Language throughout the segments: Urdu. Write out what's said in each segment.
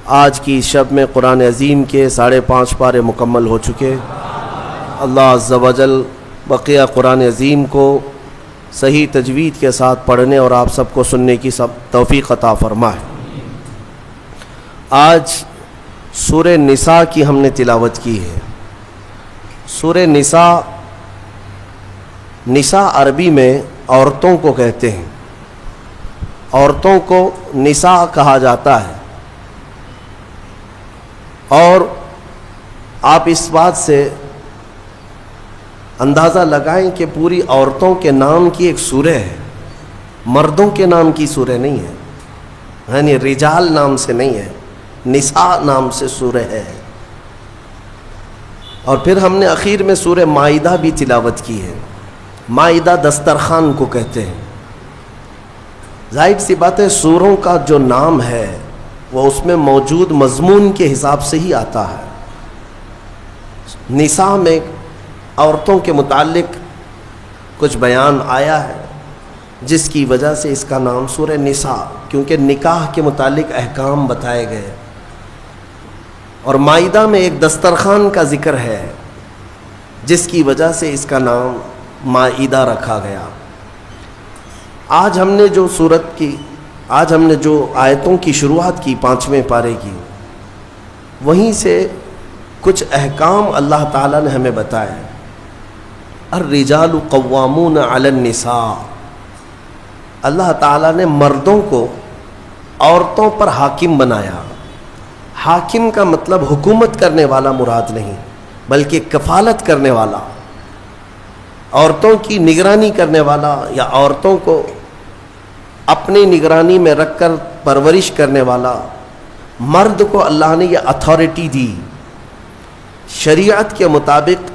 آج کی شب میں قرآن عظیم کے 5.5 پارے مکمل ہو چکے۔ اللہ عز و جل بقیہ قرآن عظیم کو صحیح تجوید کے ساتھ پڑھنے اور آپ سب کو سننے کی توفیق عطا فرمائے۔ آج سورہ نساء کی ہم نے تلاوت کی ہے۔ سورہ نساء عربی میں عورتوں کو کہتے ہیں، عورتوں کو نساء کہا جاتا ہے، اور آپ اس بات سے اندازہ لگائیں کہ پوری عورتوں کے نام کی ایک سورہ ہے، مردوں کے نام کی سورہ نہیں ہے، یعنی رجال نام سے نہیں ہے، نساء نام سے سورہ ہے۔ اور پھر ہم نے اخیر میں سورہ مائدہ بھی تلاوت کی ہے۔ مائدہ دسترخوان کو کہتے ہیں۔ ظاہر سی بات ہے، سوروں کا جو نام ہے وہ اس میں موجود مضمون کے حساب سے ہی آتا ہے۔ نساء میں عورتوں کے متعلق کچھ بیان آیا ہے، جس کی وجہ سے اس کا نام سورہ نساء، کیونکہ نکاح کے متعلق احکام بتائے گئے۔ اور مائدہ میں ایک دسترخوان کا ذکر ہے، جس کی وجہ سے اس کا نام مائدہ رکھا گیا۔ آج ہم نے جو آیتوں کی شروعات کی 5ویں پارے کی، وہیں سے کچھ احکام اللہ تعالیٰ نے ہمیں بتائے۔ الرجال قوامون علی النساء، اللہ تعالیٰ نے مردوں کو عورتوں پر حاکم بنایا۔ حاکم کا مطلب حکومت کرنے والا مراد نہیں، بلکہ کفالت کرنے والا، عورتوں کی نگرانی کرنے والا، یا عورتوں کو اپنی نگرانی میں رکھ کر پرورش کرنے والا۔ مرد کو اللہ نے یہ اتھارٹی دی۔ شریعت کے مطابق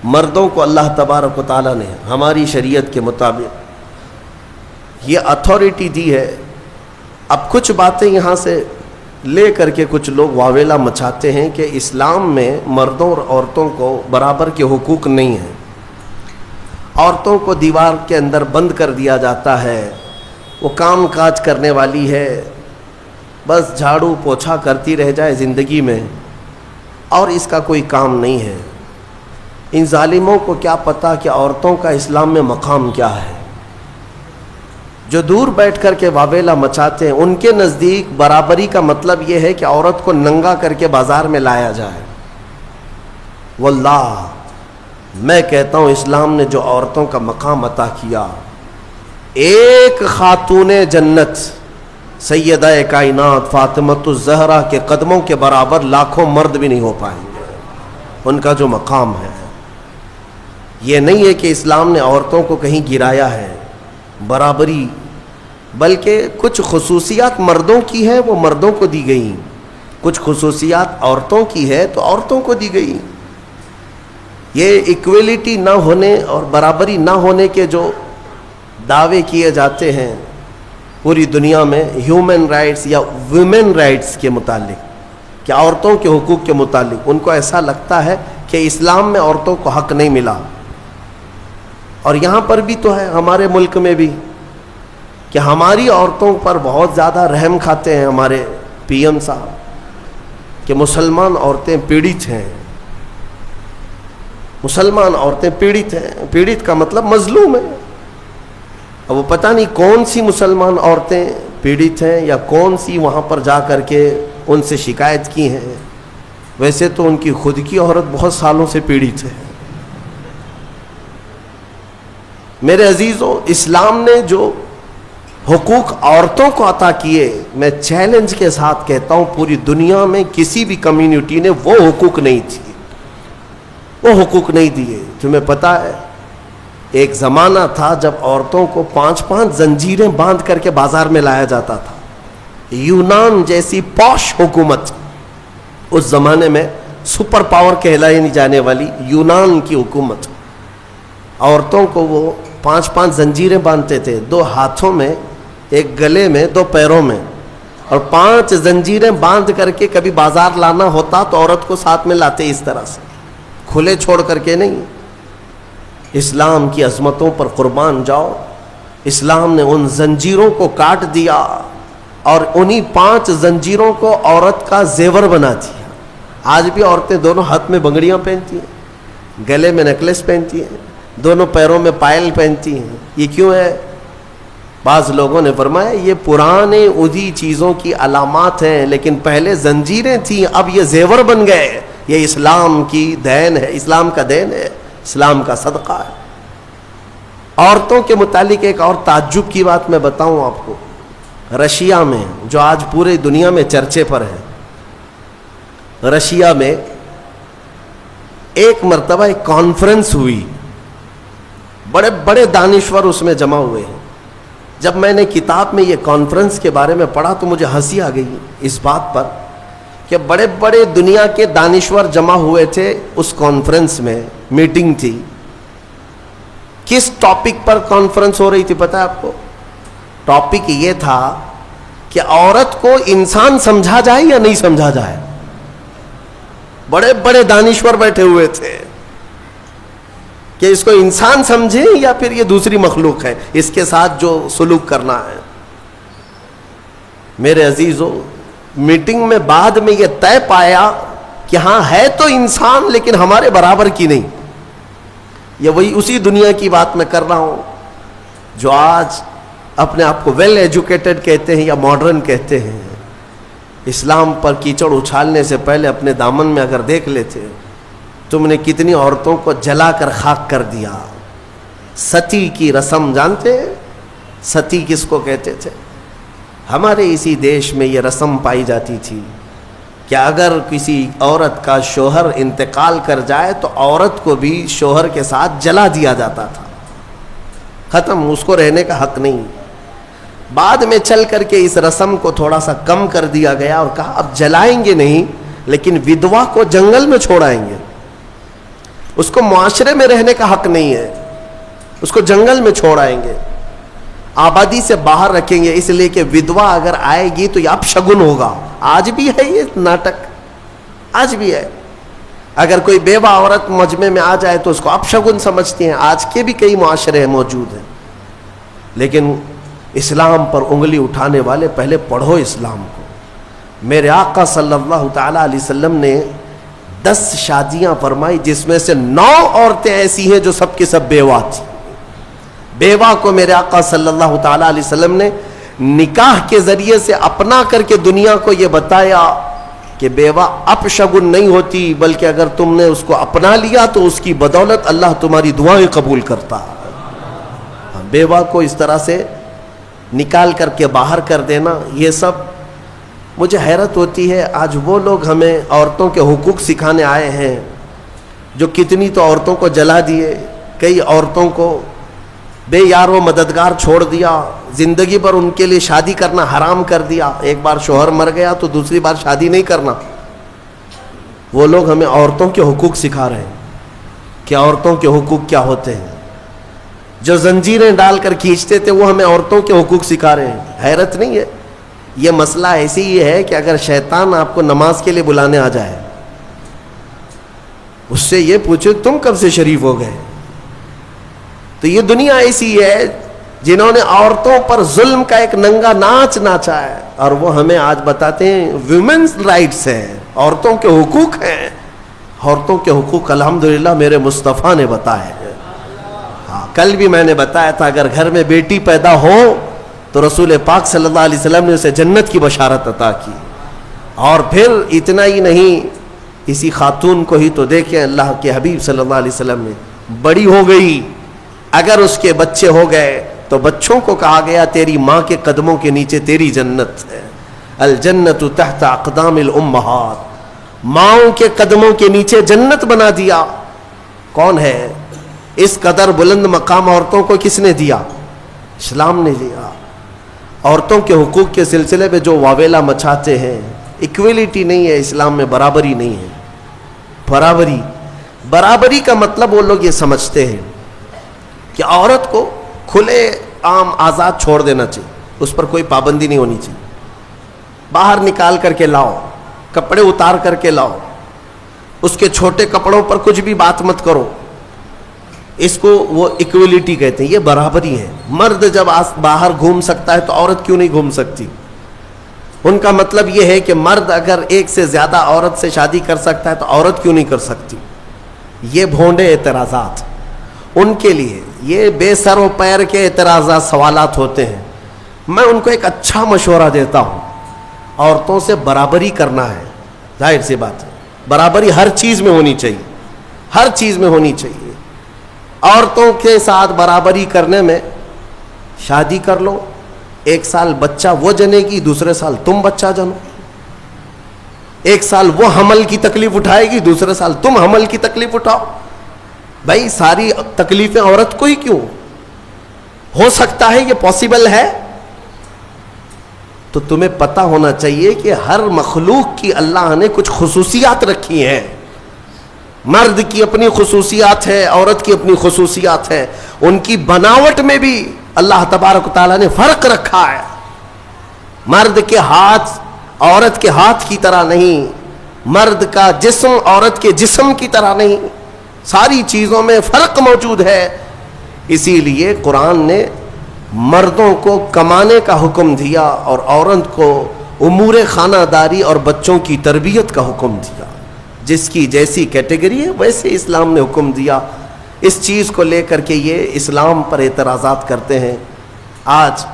مردوں کو اللہ تبارک و تعالیٰ نے ہماری شریعت کے مطابق یہ اتھارٹی دی ہے۔ اب کچھ باتیں یہاں سے لے کر کے کچھ لوگ واویلا مچاتے ہیں کہ اسلام میں مردوں اور عورتوں کو برابر کے حقوق نہیں ہیں، عورتوں کو دیوار کے اندر بند کر دیا جاتا ہے، وہ کام کاج کرنے والی ہے، بس جھاڑو پوچھا کرتی رہ جائے زندگی میں، اور اس کا کوئی کام نہیں ہے۔ ان ظالموں کو کیا پتہ کہ عورتوں کا اسلام میں مقام کیا ہے۔ جو دور بیٹھ کر کے واویلا مچاتے ہیں، ان کے نزدیک برابری کا مطلب یہ ہے کہ عورت کو ننگا کر کے بازار میں لایا جائے۔ واللہ میں کہتا ہوں، اسلام نے جو عورتوں کا مقام عطا کیا، ایک خاتون جنت سیدہ کائنات فاطمۃ الزہرا کے قدموں کے برابر لاکھوں مرد بھی نہیں ہو پائیں گے۔ ان کا جو مقام ہے، یہ نہیں ہے کہ اسلام نے عورتوں کو کہیں گرایا ہے، برابری، بلکہ کچھ خصوصیات مردوں کی ہے وہ مردوں کو دی گئی، کچھ خصوصیات عورتوں کی ہے تو عورتوں کو دی گئی۔ یہ ایکویلٹی نہ ہونے اور برابری نہ ہونے کے جو دعوے کیے جاتے ہیں پوری دنیا میں ہیومن رائٹس یا ویمن رائٹس کے متعلق، کہ عورتوں کے حقوق کے متعلق، ان کو ایسا لگتا ہے کہ اسلام میں عورتوں کو حق نہیں ملا۔ اور یہاں پر بھی تو ہے، ہمارے ملک میں بھی، کہ ہماری عورتوں پر بہت زیادہ رحم کھاتے ہیں ہمارے پی ایم صاحب، کہ مسلمان عورتیں پیڑت ہیں، مسلمان عورتیں پیڑت ہیں۔ پیڑت کا مطلب مظلوم ہے۔ اب وہ پتہ نہیں کون سی مسلمان عورتیں پیڑت ہیں، یا کون سی وہاں پر جا کر کے ان سے شکایت کی ہیں۔ ویسے تو ان کی خود کی عورت بہت سالوں سے پیڑت ہے۔ میرے عزیزوں، اسلام نے جو حقوق عورتوں کو عطا کیے، میں چیلنج کے ساتھ کہتا ہوں، پوری دنیا میں کسی بھی کمیونٹی نے وہ حقوق نہیں دیے، وہ حقوق نہیں دیے۔ تمہیں پتہ ہے، ایک زمانہ تھا جب عورتوں کو 5 زنجیریں باندھ کر کے بازار میں لایا جاتا تھا۔ یونان جیسی پوش حکومت، اس زمانے میں سپر پاور کہلائی نہیں جانے والی یونان کی حکومت، عورتوں کو وہ 5 زنجیریں باندھتے تھے، 2 ہاتھوں میں، ایک گلے میں، 2 پیروں میں، اور 5 زنجیریں باندھ کر کے کبھی بازار لانا ہوتا تو عورت کو ساتھ میں لاتے، اس طرح سے کھلے چھوڑ کر کے نہیں۔ اسلام کی عظمتوں پر قربان جاؤ، اسلام نے ان زنجیروں کو کاٹ دیا، اور انہی 5 زنجیروں کو عورت کا زیور بنا دیا. آج بھی عورتیں دونوں ہاتھ میں بنگڑیاں پہنتی ہیں, گلے میں نیکلس پہنتی ہیں, دونوں پیروں میں پائل پہنتی ہیں. یہ کیوں ہے؟ بعض لوگوں نے فرمایا یہ پرانے ادھی چیزوں کی علامات ہیں, لیکن پہلے زنجیریں تھیں, اب یہ زیور بن گئے. یہ اسلام کی دین ہے, اسلام کا دین ہے, اسلام کا صدقہ ہے. عورتوں کے متعلق ایک اور تعجب کی بات میں بتاؤں آپ کو. رشیا میں, جو آج پورے دنیا میں چرچے پر ہے, رشیا میں ایک مرتبہ ایک کانفرنس ہوئی, بڑے بڑے دانشور اس میں جمع ہوئے ہیں. جب میں نے کتاب میں یہ کانفرنس کے بارے میں پڑھا تو مجھے ہنسی آ گئی اس بات پر کہ بڑے بڑے دنیا کے دانشور جمع ہوئے تھے اس کانفرنس میں, میٹنگ تھی. کس ٹاپک پر کانفرنس ہو رہی تھی پتہ ہے آپ کو؟ ٹاپک یہ تھا کہ عورت کو انسان سمجھا جائے یا نہیں سمجھا جائے. بڑے بڑے دانشور بیٹھے ہوئے تھے کہ اس کو انسان سمجھیں یا پھر یہ دوسری مخلوق ہے, اس کے ساتھ جو سلوک کرنا ہے. میرے عزیزو, میٹنگ میں بعد میں یہ طے پایا کہ ہاں ہے تو انسان لیکن ہمارے برابر کی نہیں. یہ وہی اسی دنیا کی بات میں کر رہا ہوں جو آج اپنے آپ کو ویل ایجوکیٹڈ کہتے ہیں یا ماڈرن کہتے ہیں. اسلام پر کیچڑ اچھالنے سے پہلے اپنے دامن میں اگر دیکھ لیتے, تم نے کتنی عورتوں کو جلا کر خاک کر دیا. ستی کی رسم جانتے ہیں؟ ستی کس کو کہتے تھے؟ ہمارے اسی دیش میں یہ رسم پائی جاتی تھی کہ اگر کسی عورت کا شوہر انتقال کر جائے تو عورت کو بھی شوہر کے ساتھ جلا دیا جاتا تھا. ختم, اس کو رہنے کا حق نہیں. بعد میں چل کر کے اس رسم کو تھوڑا سا کم کر دیا گیا اور کہا اب جلائیں گے نہیں لیکن ودوا کو جنگل میں چھوڑائیں گے. اس کو معاشرے میں رہنے کا حق نہیں ہے, اس کو جنگل میں چھوڑائیں گے, آبادی سے باہر رکھیں گے, اس لیے کہ ودوا اگر آئے گی تو یہ اپشگن ہوگا. آج بھی ہے یہ ناٹک, آج بھی ہے. اگر کوئی بیوہ عورت مجمع میں آ جائے تو اس کو اپشگن سمجھتی ہیں. آج کے بھی کئی معاشرے موجود ہیں. لیکن اسلام پر انگلی اٹھانے والے پہلے پڑھو اسلام کو. میرے آقا صلی اللہ تعالی علیہ وسلم نے 10 شادیاں فرمائی جس میں سے 9 عورتیں ایسی ہیں جو سب کی سب بیوہ تھی. بیوہ کو میرے آقا صلی اللہ تعالی علیہ وسلم نے نکاح کے ذریعے سے اپنا کر کے دنیا کو یہ بتایا کہ بیوہ اپشگن نہیں ہوتی, بلکہ اگر تم نے اس کو اپنا لیا تو اس کی بدولت اللہ تمہاری دعائیں قبول کرتا. بیوہ کو اس طرح سے نکال کر کے باہر کر دینا, یہ سب مجھے حیرت ہوتی ہے. آج وہ لوگ ہمیں عورتوں کے حقوق سکھانے آئے ہیں جو کتنی تو عورتوں کو جلا دیے, کئی عورتوں کو بے یار و مددگار چھوڑ دیا, زندگی پر ان کے لیے شادی کرنا حرام کر دیا. ایک بار شوہر مر گیا تو دوسری بار شادی نہیں کرنا. وہ لوگ ہمیں عورتوں کے حقوق سکھا رہے ہیں کہ عورتوں کے حقوق کیا ہوتے ہیں. جو زنجیریں ڈال کر کھینچتے تھے وہ ہمیں عورتوں کے حقوق سکھا رہے ہیں. حیرت نہیں ہے؟ یہ مسئلہ ایسی ہی ہے کہ اگر شیطان آپ کو نماز کے لیے بلانے آ جائے, اس سے یہ پوچھو تم کب سے شریف ہو گئے. تو یہ دنیا ایسی ہے جنہوں نے عورتوں پر ظلم کا ایک ننگا ناچ ناچا ہے, اور وہ ہمیں آج بتاتے ہیں ویمنز رائٹس ہیں, عورتوں کے حقوق ہیں. عورتوں کے حقوق الحمدللہ میرے مصطفیٰ نے بتائے ہیں. ہاں, کل بھی میں نے بتایا تھا اگر گھر میں بیٹی پیدا ہو تو رسول پاک صلی اللہ علیہ وسلم نے اسے جنت کی بشارت عطا کی. اور پھر اتنا ہی نہیں, اسی خاتون کو ہی تو دیکھیں, اللہ کے حبیب صلی اللہ علیہ وسلم نے بڑی ہو گئی, اگر اس کے بچے ہو گئے تو بچوں کو کہا گیا تیری ماں کے قدموں کے نیچے تیری جنت ہے. الجنت تحت اقدام الامہات, ماؤں کے قدموں کے نیچے جنت بنا دیا. کون ہے اس قدر بلند مقام عورتوں کو؟ کس نے دیا؟ اسلام نے دیا. عورتوں کے حقوق کے سلسلے میں جو واویلا مچاتے ہیں, ایکویلٹی نہیں ہے اسلام میں, برابری نہیں ہے. برابری کا مطلب وہ لوگ یہ سمجھتے ہیں کہ عورت کو کھلے عام آزاد چھوڑ دینا چاہیے, اس پر کوئی پابندی نہیں ہونی چاہیے. باہر نکال کر کے لاؤ, کپڑے اتار کر کے لاؤ, اس کے چھوٹے کپڑوں پر کچھ بھی بات مت کرو. اس کو وہ ایکویلٹی کہتے ہیں, یہ برابری ہے. مرد جب باہر گھوم سکتا ہے تو عورت کیوں نہیں گھوم سکتی؟ ان کا مطلب یہ ہے کہ مرد اگر ایک سے زیادہ عورت سے شادی کر سکتا ہے تو عورت کیوں نہیں کر سکتی؟ یہ بھونڈے اعتراضات ان کے لیے، یہ بے سر و پیر کے اعتراضات، سوالات ہوتے ہیں. میں ان کو ایک اچھا مشورہ دیتا ہوں، عورتوں سے برابری کرنا ہے. ظاہر سی بات ہے، برابری ہر چیز میں ہونی چاہیے، ہر چیز میں ہونی چاہیے. عورتوں کے ساتھ برابری کرنے میں شادی کر لو، ایک سال بچہ وہ جنے گی، دوسرے سال تم بچہ جنو. ایک سال وہ حمل کی تکلیف اٹھائے گی، دوسرے سال تم حمل کی تکلیف اٹھاؤ. بھائی ساری تکلیفیں عورت کو ہی کیوں؟ ہو سکتا ہے یہ پاسبل ہے. تو تمہیں پتہ ہونا چاہیے کہ ہر مخلوق کی اللہ نے کچھ خصوصیات رکھی ہیں. مرد کی اپنی خصوصیات ہے، عورت کی اپنی خصوصیات ہے. ان کی بناوٹ میں بھی اللہ تبارک و تعالیٰ نے فرق رکھا ہے. مرد کے ہاتھ عورت کے ہاتھ کی طرح نہیں، مرد کا جسم عورت کے جسم کی طرح نہیں. ساری چیزوں میں فرق موجود ہے. اسی لیے قرآن نے مردوں کو کمانے کا حکم دیا اور عورت کو امور خانہ داری اور بچوں کی تربیت کا حکم دیا. جس کی جیسی کیٹیگری ہے ویسے اسلام نے حکم دیا. اس چیز کو لے کر کے یہ اسلام پر اعتراضات کرتے ہیں. آج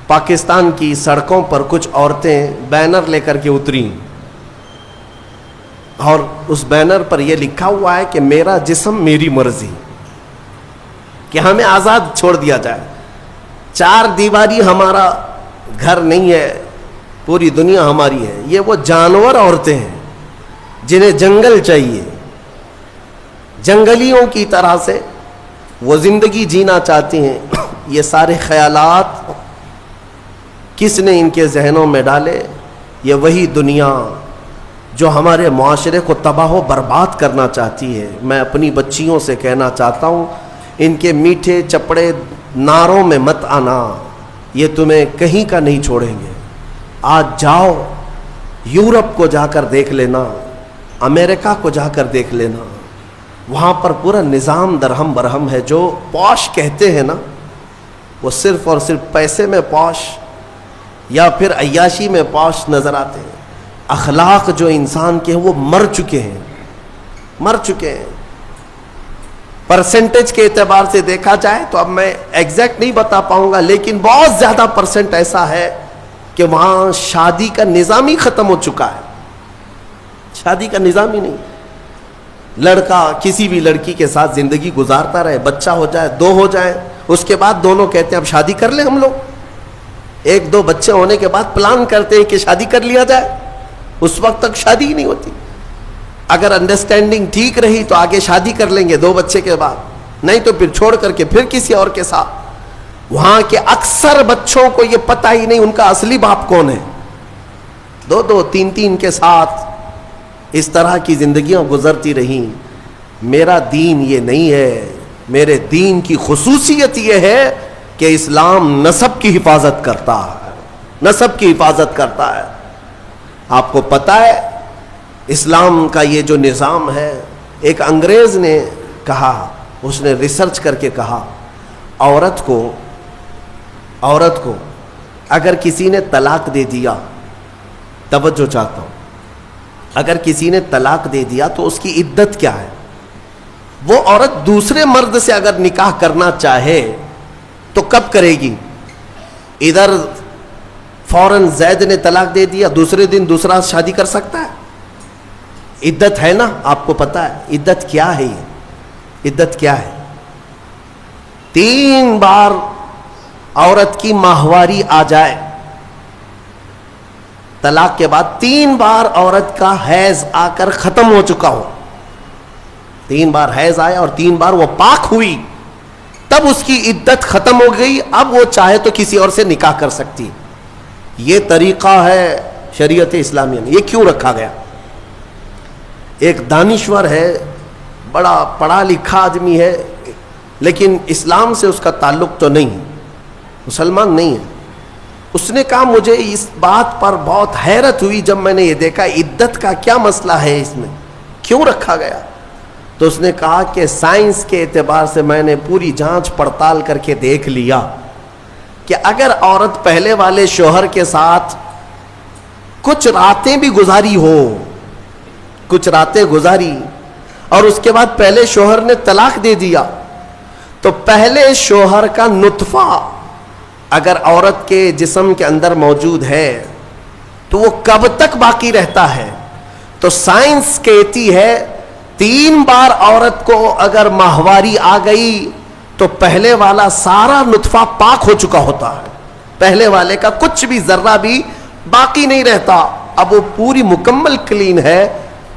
پاکستان کی سڑکوں پر کچھ عورتیں بینر لے کر کے اتری اور اس بینر پر یہ لکھا ہوا ہے کہ میرا جسم میری مرضی، کہ ہمیں آزاد چھوڑ دیا جائے. چار دیواری ہمارا گھر نہیں ہے، پوری دنیا ہماری ہے. یہ وہ جانور عورتیں ہیں جنہیں جنگل چاہیے، جنگلیوں کی طرح سے وہ زندگی جینا چاہتی ہیں. یہ سارے خیالات کس نے ان کے ذہنوں میں ڈالے؟ یہ وہی دنیا جو ہمارے معاشرے کو تباہ و برباد کرنا چاہتی ہے. میں اپنی بچیوں سے کہنا چاہتا ہوں، ان کے میٹھے چپڑے نعروں میں مت آنا، یہ تمہیں کہیں کا نہیں چھوڑیں گے. آج جاؤ یورپ کو جا کر دیکھ لینا، امریکہ کو جا کر دیکھ لینا، وہاں پر پورا نظام درہم برہم ہے. جو پوش کہتے ہیں نا، وہ صرف اور صرف پیسے میں پوش یا پھر عیاشی میں پوش نظر آتے ہیں. اخلاق جو انسان کے ہیں وہ مر چکے ہیں، مر چکے ہیں. پرسنٹیج کے اعتبار سے دیکھا جائے تو اب میں ایگزیکٹ نہیں بتا پاؤں گا، لیکن بہت زیادہ پرسنٹ ایسا ہے کہ وہاں شادی کا نظام ہی ختم ہو چکا ہے. شادی کا نظام ہی نہیں. لڑکا کسی بھی لڑکی کے ساتھ زندگی گزارتا رہے، بچہ ہو جائے، دو ہو جائیں، اس کے بعد دونوں کہتے ہیں اب شادی کر لیں ہم لوگ. ایک دو بچے ہونے کے بعد پلان کرتے ہیں کہ شادی کر لیا جائے. اس وقت تک شادی ہی نہیں ہوتی. اگر انڈرسٹینڈنگ ٹھیک رہی تو آگے شادی کر لیں گے 2 بچے کے بعد، نہیں تو پھر چھوڑ کر کے پھر کسی اور کے ساتھ. وہاں کے اکثر بچوں کو یہ پتہ ہی نہیں ان کا اصلی باپ کون ہے. 2 3 کے ساتھ اس طرح کی زندگیاں گزرتی رہیں. میرا دین یہ نہیں ہے. میرے دین کی خصوصیت یہ ہے کہ اسلام نسب کی حفاظت کرتا ہے، نسب کی حفاظت کرتا ہے. آپ کو پتہ ہے اسلام کا یہ جو نظام ہے، ایک انگریز نے کہا، اس نے ریسرچ کر کے کہا، عورت کو اگر کسی نے طلاق دے دیا، توجہ چاہتا ہوں، اگر کسی نے طلاق دے دیا تو اس کی عدت کیا ہے؟ وہ عورت دوسرے مرد سے اگر نکاح کرنا چاہے تو کب کرے گی؟ ادھر فوراً زید نے طلاق دے دیا، دوسرے دن دوسرا شادی کر سکتا ہے؟ عدت ہے نا، آپ کو پتا ہے عدت کیا ہے؟ یہ عدت کیا ہے؟ 3 بار عورت کی ماہواری آ جائے، طلاق کے بعد 3 بار عورت کا حیض آ کر ختم ہو چکا ہو، 3 بار حیض آیا اور 3 بار وہ پاک ہوئی، تب اس کی عدت ختم ہو گئی. اب وہ چاہے تو کسی اور سے نکاح کر سکتی. یہ طریقہ ہے شریعت اسلامیہ میں. یہ کیوں رکھا گیا؟ ایک دانشور ہے، بڑا پڑھا لکھا آدمی ہے، لیکن اسلام سے اس کا تعلق تو نہیں، مسلمان نہیں ہے. اس نے کہا مجھے اس بات پر بہت حیرت ہوئی جب میں نے یہ دیکھا عدت کا کیا مسئلہ ہے، اس میں کیوں رکھا گیا؟ تو اس نے کہا کہ سائنس کے اعتبار سے میں نے پوری جانچ پڑتال کر کے دیکھ لیا، کہ اگر عورت پہلے والے شوہر کے ساتھ کچھ راتیں بھی گزاری ہو، کچھ راتیں گزاری اور اس کے بعد پہلے شوہر نے طلاق دے دیا، تو پہلے شوہر کا نطفہ اگر عورت کے جسم کے اندر موجود ہے تو وہ کب تک باقی رہتا ہے؟ تو سائنس کہتی ہے 3 بار عورت کو اگر ماہواری آ گئی تو پہلے والا سارا نطفہ پاک ہو چکا ہوتا ہے، پہلے والے کا کچھ بھی ذرہ بھی باقی نہیں رہتا، اب وہ پوری مکمل کلین ہے،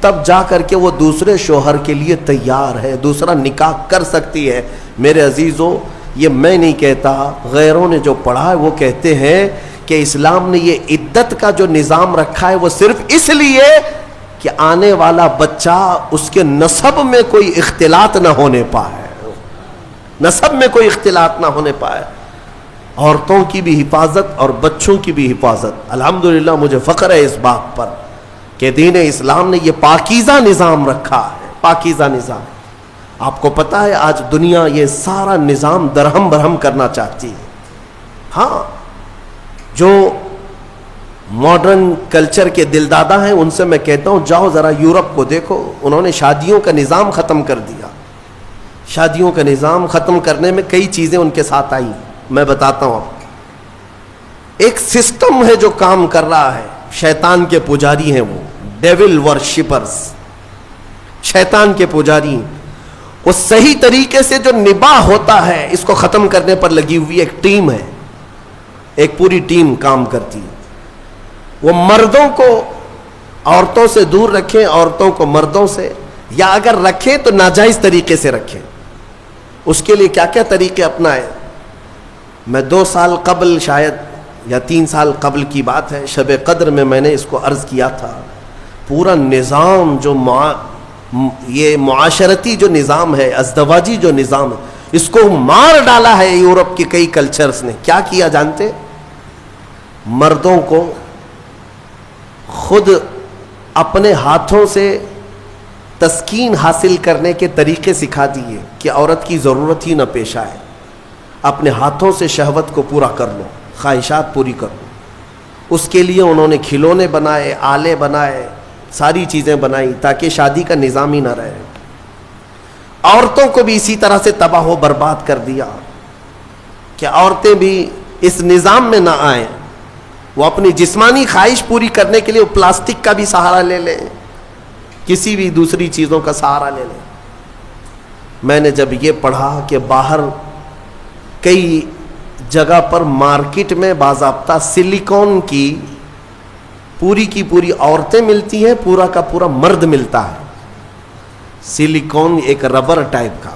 تب جا کر کے وہ دوسرے شوہر کے لیے تیار ہے، دوسرا نکاح کر سکتی ہے۔ میرے عزیزو، یہ میں نہیں کہتا، غیروں نے جو پڑھا ہے وہ کہتے ہیں کہ اسلام نے یہ عدت کا جو نظام رکھا ہے وہ صرف اس لیے کہ آنے والا بچہ اس کے نسب میں کوئی اختلاط نہ ہونے پائے، نسب میں کوئی اختلاط نہ ہونے پائے، عورتوں کی بھی حفاظت اور بچوں کی بھی حفاظت۔ الحمدللہ مجھے فخر ہے اس بات پر کہ دین اسلام نے یہ پاکیزہ نظام رکھا ہے، پاکیزہ نظام۔ آپ کو پتہ ہے آج دنیا یہ سارا نظام درہم برہم کرنا چاہتی ہے۔ ہاں، جو ماڈرن کلچر کے دلدادہ ہیں ان سے میں کہتا ہوں جاؤ ذرا یورپ کو دیکھو، انہوں نے شادیوں کا نظام ختم کر دیا۔ شادیوں کا نظام ختم کرنے میں کئی چیزیں ان کے ساتھ آئی، میں بتاتا ہوں آپ کو۔ ایک سسٹم ہے جو کام کر رہا ہے، شیطان کے پجاری ہیں، وہ ڈیول ورشپرز، شیطان کے پجاری، وہ صحیح طریقے سے جو نباہ ہوتا ہے اس کو ختم کرنے پر لگی ہوئی ایک ٹیم ہے، ایک پوری ٹیم کام کرتی ہے۔ وہ مردوں کو عورتوں سے دور رکھیں، عورتوں کو مردوں سے، یا اگر رکھیں تو ناجائز طریقے سے رکھیں۔ اس کے لیے کیا کیا طریقے اپنائیں؟ میں 2 سال قبل شاید یا 3 سال قبل کی بات ہے، شب قدر میں نے اس کو عرض کیا تھا، پورا نظام جو یہ معاشرتی جو نظام ہے، ازدواجی جو نظام ہے، اس کو مار ڈالا ہے یورپ کے کئی کلچرز نے۔ کیا کیا جانتے؟ مردوں کو خود اپنے ہاتھوں سے تسکین حاصل کرنے کے طریقے سکھا دیے کہ عورت کی ضرورت ہی نہ پیش آئے، اپنے ہاتھوں سے شہوت کو پورا کر لو، خواہشات پوری کر لو۔ اس کے لیے انہوں نے کھلونے بنائے، آلے بنائے، ساری چیزیں بنائی تاکہ شادی کا نظام ہی نہ رہے۔ عورتوں کو بھی اسی طرح سے تباہ و برباد کر دیا کہ عورتیں بھی اس نظام میں نہ آئیں، وہ اپنی جسمانی خواہش پوری کرنے کے لیے وہ پلاسٹک کا بھی سہارا لے لیں، کسی بھی دوسری چیزوں کا سہارا لے لیں۔ میں نے جب یہ پڑھا کہ باہر کئی جگہ پر مارکیٹ میں باضابطہ سلیکون کی پوری عورتیں ملتی ہیں، پورا کا پورا مرد ملتا ہے، سلیکون ایک ربر ٹائپ کا،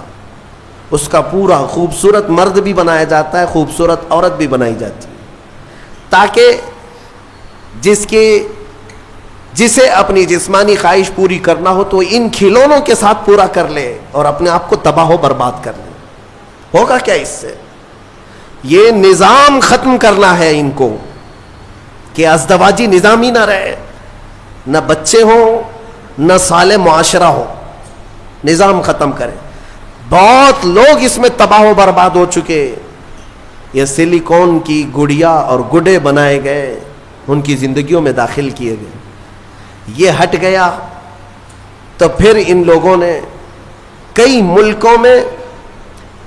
اس کا پورا خوبصورت مرد بھی بنایا جاتا ہے، خوبصورت عورت بھی بنائی جاتی ہے، تاکہ جسے اپنی جسمانی خواہش پوری کرنا ہو تو ان کھلونوں کے ساتھ پورا کر لے اور اپنے آپ کو تباہ و برباد کر لے۔ ہوگا کیا اس سے؟ یہ نظام ختم کرنا ہے ان کو کہ ازدواجی نظام ہی نہ رہے، نہ بچے ہوں، نہ صالح معاشرہ ہو، نظام ختم کرے۔ بہت لوگ اس میں تباہ و برباد ہو چکے، یہ سلیکون کی گڑیا اور گڈے بنائے گئے، ان کی زندگیوں میں داخل کیے گئے، یہ ہٹ گیا تو پھر ان لوگوں نے کئی ملکوں میں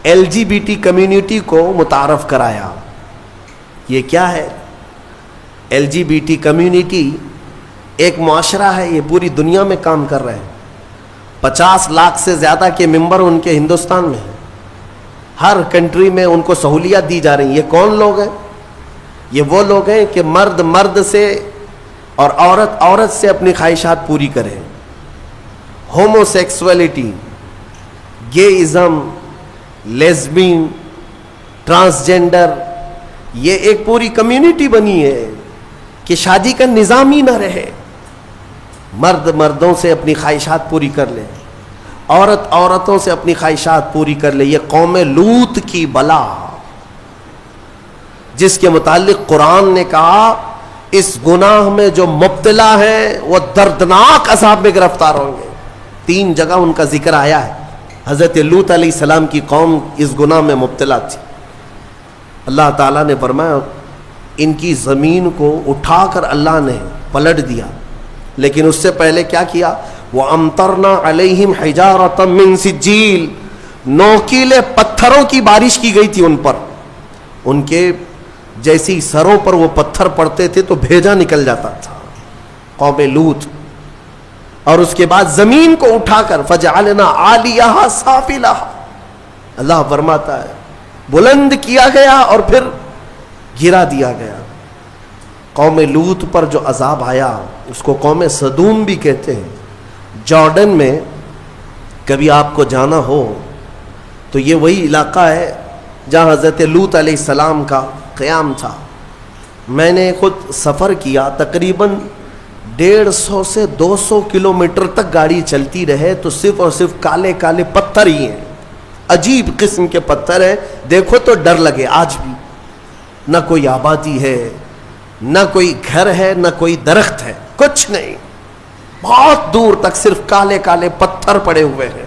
LGBT کمیونٹی کو متعارف کرایا۔ یہ کیا ہے؟ LGBT کمیونٹی ایک معاشرہ ہے، یہ پوری دنیا میں کام کر رہے ہیں، 50 لاکھ سے زیادہ کے ممبر ان کے ہندوستان میں ہیں، ہر کنٹری میں ان کو سہولیات دی جا رہی ہیں۔ یہ کون لوگ ہیں؟ یہ وہ لوگ ہیں کہ مرد مرد سے اور عورت عورت سے اپنی خواہشات پوری کریں۔ ہومو سیکسولیٹی، گےازم، لیزبین، ٹرانسجینڈر، یہ ایک پوری کمیونٹی بنی ہے کہ شادی کا نظام ہی نہ رہے، مرد مردوں سے اپنی خواہشات پوری کر لے، عورت عورتوں سے اپنی خواہشات پوری کر لے۔ یہ قوم لوط کی بلا، جس کے متعلق قرآن نے کہا اس گناہ میں جو مبتلا ہیں وہ دردناک عذاب میں گرفتار ہوں گے۔ 3 جگہ ان کا ذکر آیا ہے۔ حضرت لوط علیہ السلام کی قوم اس گناہ میں مبتلا تھی، اللہ تعالیٰ نے فرمایا ان کی زمین کو اٹھا کر اللہ نے پلٹ دیا، لیکن اس سے پہلے کیا کیا؟ وَأَمْطَرْنَا عَلَيْهِمْ حِجَارَةً مِّن سِجِّيلٍ، نوکیلے پتھروں کی بارش کی گئی تھی ان پر، ان کے جیسی سروں پر وہ پتھر پڑتے تھے تو بھیجا نکل جاتا تھا، قوم لوط۔ اور اس کے بعد زمین کو اٹھا کر فَجَعَلْنَا عَالِيَهَا سَافِلَهَا، اللہ فرماتا ہے بلند کیا گیا اور پھر گرا دیا گیا۔ قوم لوط پر جو عذاب آیا اس کو قوم سدوم بھی کہتے ہیں۔ جارڈن میں کبھی آپ کو جانا ہو تو یہ وہی علاقہ ہے جہاں حضرت لوط علیہ السلام کا قیام تھا۔ میں نے خود سفر کیا، تقریباً 150 سے 200 کلومیٹر تک گاڑی چلتی رہے تو صرف اور صرف کالے کالے پتھر ہی ہیں، عجیب قسم کے پتھر ہیں، دیکھو تو ڈر لگے۔ آج بھی نہ کوئی آبادی ہے، نہ کوئی گھر ہے، نہ کوئی درخت ہے، کچھ نہیں، بہت دور تک صرف کالے کالے پتھر پڑے ہوئے ہیں۔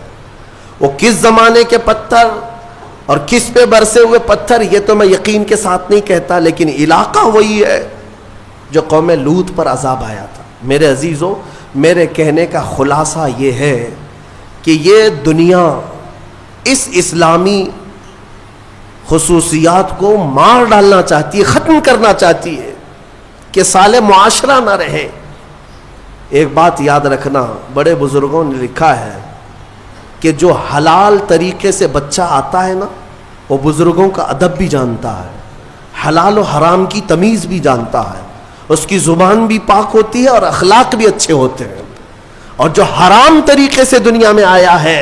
وہ کس زمانے کے پتھر اور کس پہ برسے ہوئے پتھر یہ تو میں یقین کے ساتھ نہیں کہتا، لیکن علاقہ وہی ہے جو قوم لوط پر عذاب آیا تھا۔ میرے عزیزوں، میرے کہنے کا خلاصہ یہ ہے کہ یہ دنیا اس اسلامی خصوصیات کو مار ڈالنا چاہتی ہے، ختم کرنا چاہتی ہے کہ سالے معاشرہ نہ رہے۔ ایک بات یاد رکھنا، بڑے بزرگوں نے لکھا ہے کہ جو حلال طریقے سے بچہ آتا ہے نا، وہ بزرگوں کا ادب بھی جانتا ہے، حلال و حرام کی تمیز بھی جانتا ہے، اس کی زبان بھی پاک ہوتی ہے اور اخلاق بھی اچھے ہوتے ہیں۔ اور جو حرام طریقے سے دنیا میں آیا ہے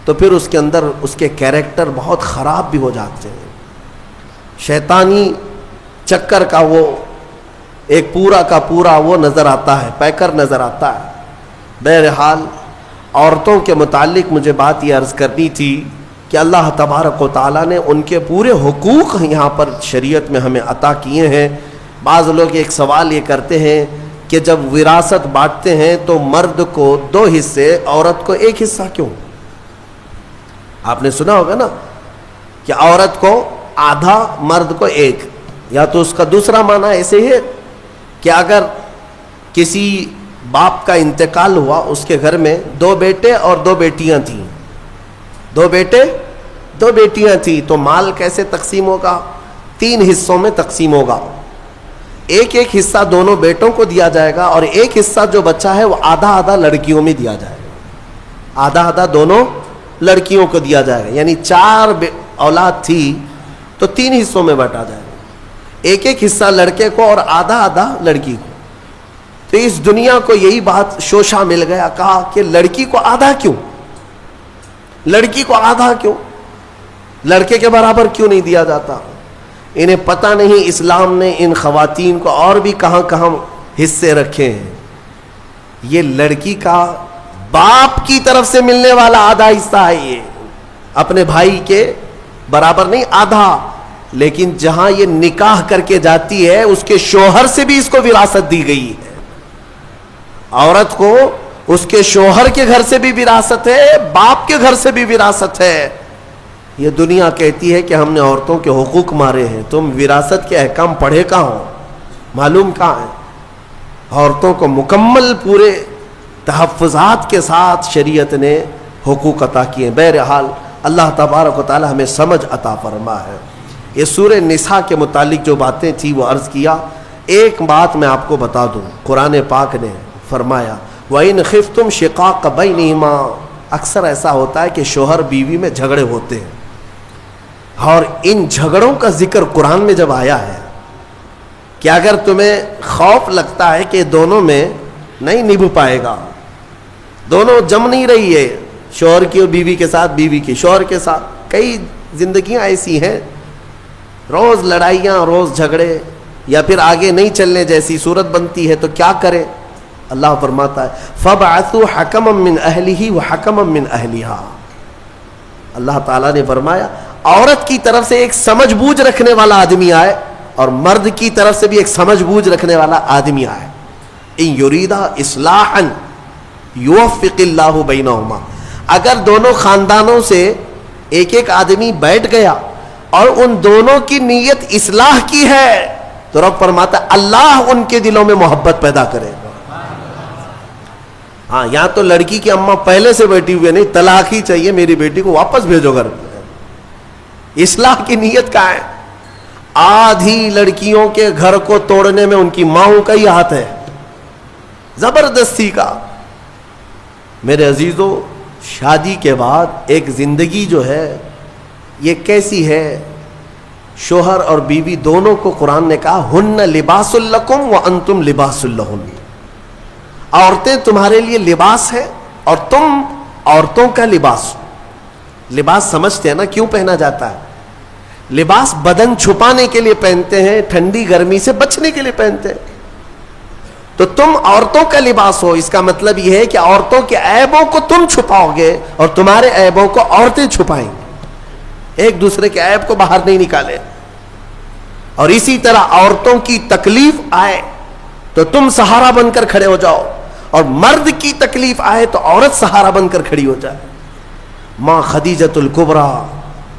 تو پھر اس کے اندر اس کے کیریکٹر بہت خراب بھی ہو جاتے ہیں، شیطانی چکر کا وہ ایک پورا کا پورا وہ نظر آتا ہے، پیکر نظر آتا ہے۔ بہرحال عورتوں کے متعلق مجھے بات یہ عرض کرنی تھی کہ اللہ تبارک و تعالیٰ نے ان کے پورے حقوق یہاں پر شریعت میں ہمیں عطا کیے ہیں۔ بعض لوگ ایک سوال یہ کرتے ہیں کہ جب وراثت بانٹتے ہیں تو مرد کو 2 حصے، عورت کو 1 حصہ کیوں؟ آپ نے سنا ہوگا نا کہ عورت کو آدھا، مرد کو 1، یا تو اس کا دوسرا معنی ایسے ہے کہ اگر کسی باپ کا انتقال ہوا، اس کے گھر میں 2 بیٹے اور 2 بیٹیاں تھیں، 2 بیٹے 2 بیٹیاں تھیں، تو مال کیسے تقسیم ہوگا؟ 3 حصوں میں تقسیم ہوگا، ایک حصہ دونوں بیٹوں کو دیا جائے گا اور ایک حصہ جو بچہ ہے وہ آدھا آدھا لڑکیوں میں دیا جائے گا، آدھا آدھا دونوں لڑکیوں کو دیا جائے گا، یعنی 4 اولاد تھی تو 3 حصوں میں بانٹا جائے گا، ایک حصہ لڑکے کو اور آدھا آدھا لڑکی کو۔ تو اس دنیا کو یہی بات شوشہ مل گیا، کہا کہ لڑکی کو آدھا کیوں، لڑکی کو آدھا کیوں، لڑکے کے برابر کیوں نہیں دیا جاتا؟ انہیں پتہ نہیں اسلام نے ان خواتین کو اور بھی کہاں کہاں حصے رکھے ہیں۔ یہ لڑکی کا باپ کی طرف سے ملنے والا آدھا حصہ ہے، یہ اپنے بھائی کے برابر نہیں، آدھا۔ لیکن جہاں یہ نکاح کر کے جاتی ہے اس کے شوہر سے بھی اس کو وراثت دی گئی ہے، عورت کو اس کے شوہر کے گھر سے بھی وراثت ہے، باپ کے گھر سے بھی وراثت ہے۔ یہ دنیا کہتی ہے کہ ہم نے عورتوں کے حقوق مارے ہیں، تم وراثت کے احکام پڑھے کہاں ہو، معلوم کہاں ہے؟ عورتوں کو مکمل پورے تحفظات کے ساتھ شریعت نے حقوق عطا کیے۔ بہرحال اللہ تبارک و تعالی ہمیں سمجھ عطا فرما ہے۔ یہ سورہ نساء کے متعلق جو باتیں تھی وہ عرض کیا۔ ایک بات میں آپ کو بتا دوں، قرآن پاک نے فرمایا وَإِنْ خِفْتُمْ شِقَاقَ بَيْنِهِمَا، اکثر ایسا ہوتا ہے کہ شوہر بیوی میں جھگڑے ہوتے ہیں، اور ان جھگڑوں کا ذکر قرآن میں جب آیا ہے کہ اگر تمہیں خوف لگتا ہے کہ دونوں میں نہیں نبھ پائے گا، دونوں جم نہیں رہی ہے، شوہر کی اور بیوی کے ساتھ، بیوی کی شوہر کے ساتھ، کئی زندگیاں ایسی ہیں روز لڑائیاں، روز جھگڑے، یا پھر آگے نہیں چلنے جیسی صورت بنتی ہے، تو کیا کرے؟ اللہ فرماتا ہے فَبْعَثُوا حَكَمًا مِّنْ أَهْلِهِ وَحَكَمًا مِّنْ أَهْلِهَا، اللہ تعالیٰ نے فرمایا عورت کی طرف سے ایک سمجھ بوجھ رکھنے والا آدمی آئے اور مرد کی طرف سے بھی ایک سمجھ بوجھ رکھنے والا آدمی آئے۔ ان یریدا اصلاحا یوفق اللہ بینہما، اگر دونوں خاندانوں سے ایک ایک آدمی بیٹھ گیا اور ان دونوں کی نیت اصلاح کی ہے تو رب فرماتا ہے اللہ ان کے دلوں میں محبت پیدا کرے گا. ہاں یہاں تو لڑکی کی اماں پہلے سے بیٹھی ہوئی نہیں, طلاق ہی چاہیے میری بیٹی کو, واپس بھیجو گھر. اصلاح کی نیت کا ہے. آدھی لڑکیوں کے گھر کو توڑنے میں ان کی ماؤں کا ہی ہاتھ ہے, زبردستی کا. میرے عزیزو, شادی کے بعد ایک زندگی جو ہے یہ کیسی ہے؟ شوہر اور بیوی دونوں کو قرآن نے کہا ہن لباس لکم وانتم لباس لہن. عورتیں تمہارے لیے لباس ہے اور تم عورتوں کا لباس. لباس سمجھتے ہیں نا کیوں پہنا جاتا ہے؟ لباس بدن چھپانے کے لیے پہنتے ہیں, ٹھنڈی گرمی سے بچنے کے لیے پہنتے ہیں. تو تم عورتوں کا لباس ہو, اس کا مطلب یہ ہے کہ عورتوں کے عیبوں کو تم چھپاؤ گے اور تمہارے عیبوں کو عورتیں چھپائیں گے, ایک دوسرے کے عیب کو باہر نہیں نکالے. اور اسی طرح عورتوں کی تکلیف آئے تو تم سہارا بن کر کھڑے ہو جاؤ, اور مرد کی تکلیف آئے تو عورت سہارا بن کر کھڑی ہو جائے. ماں خدیجۃ الکبریٰ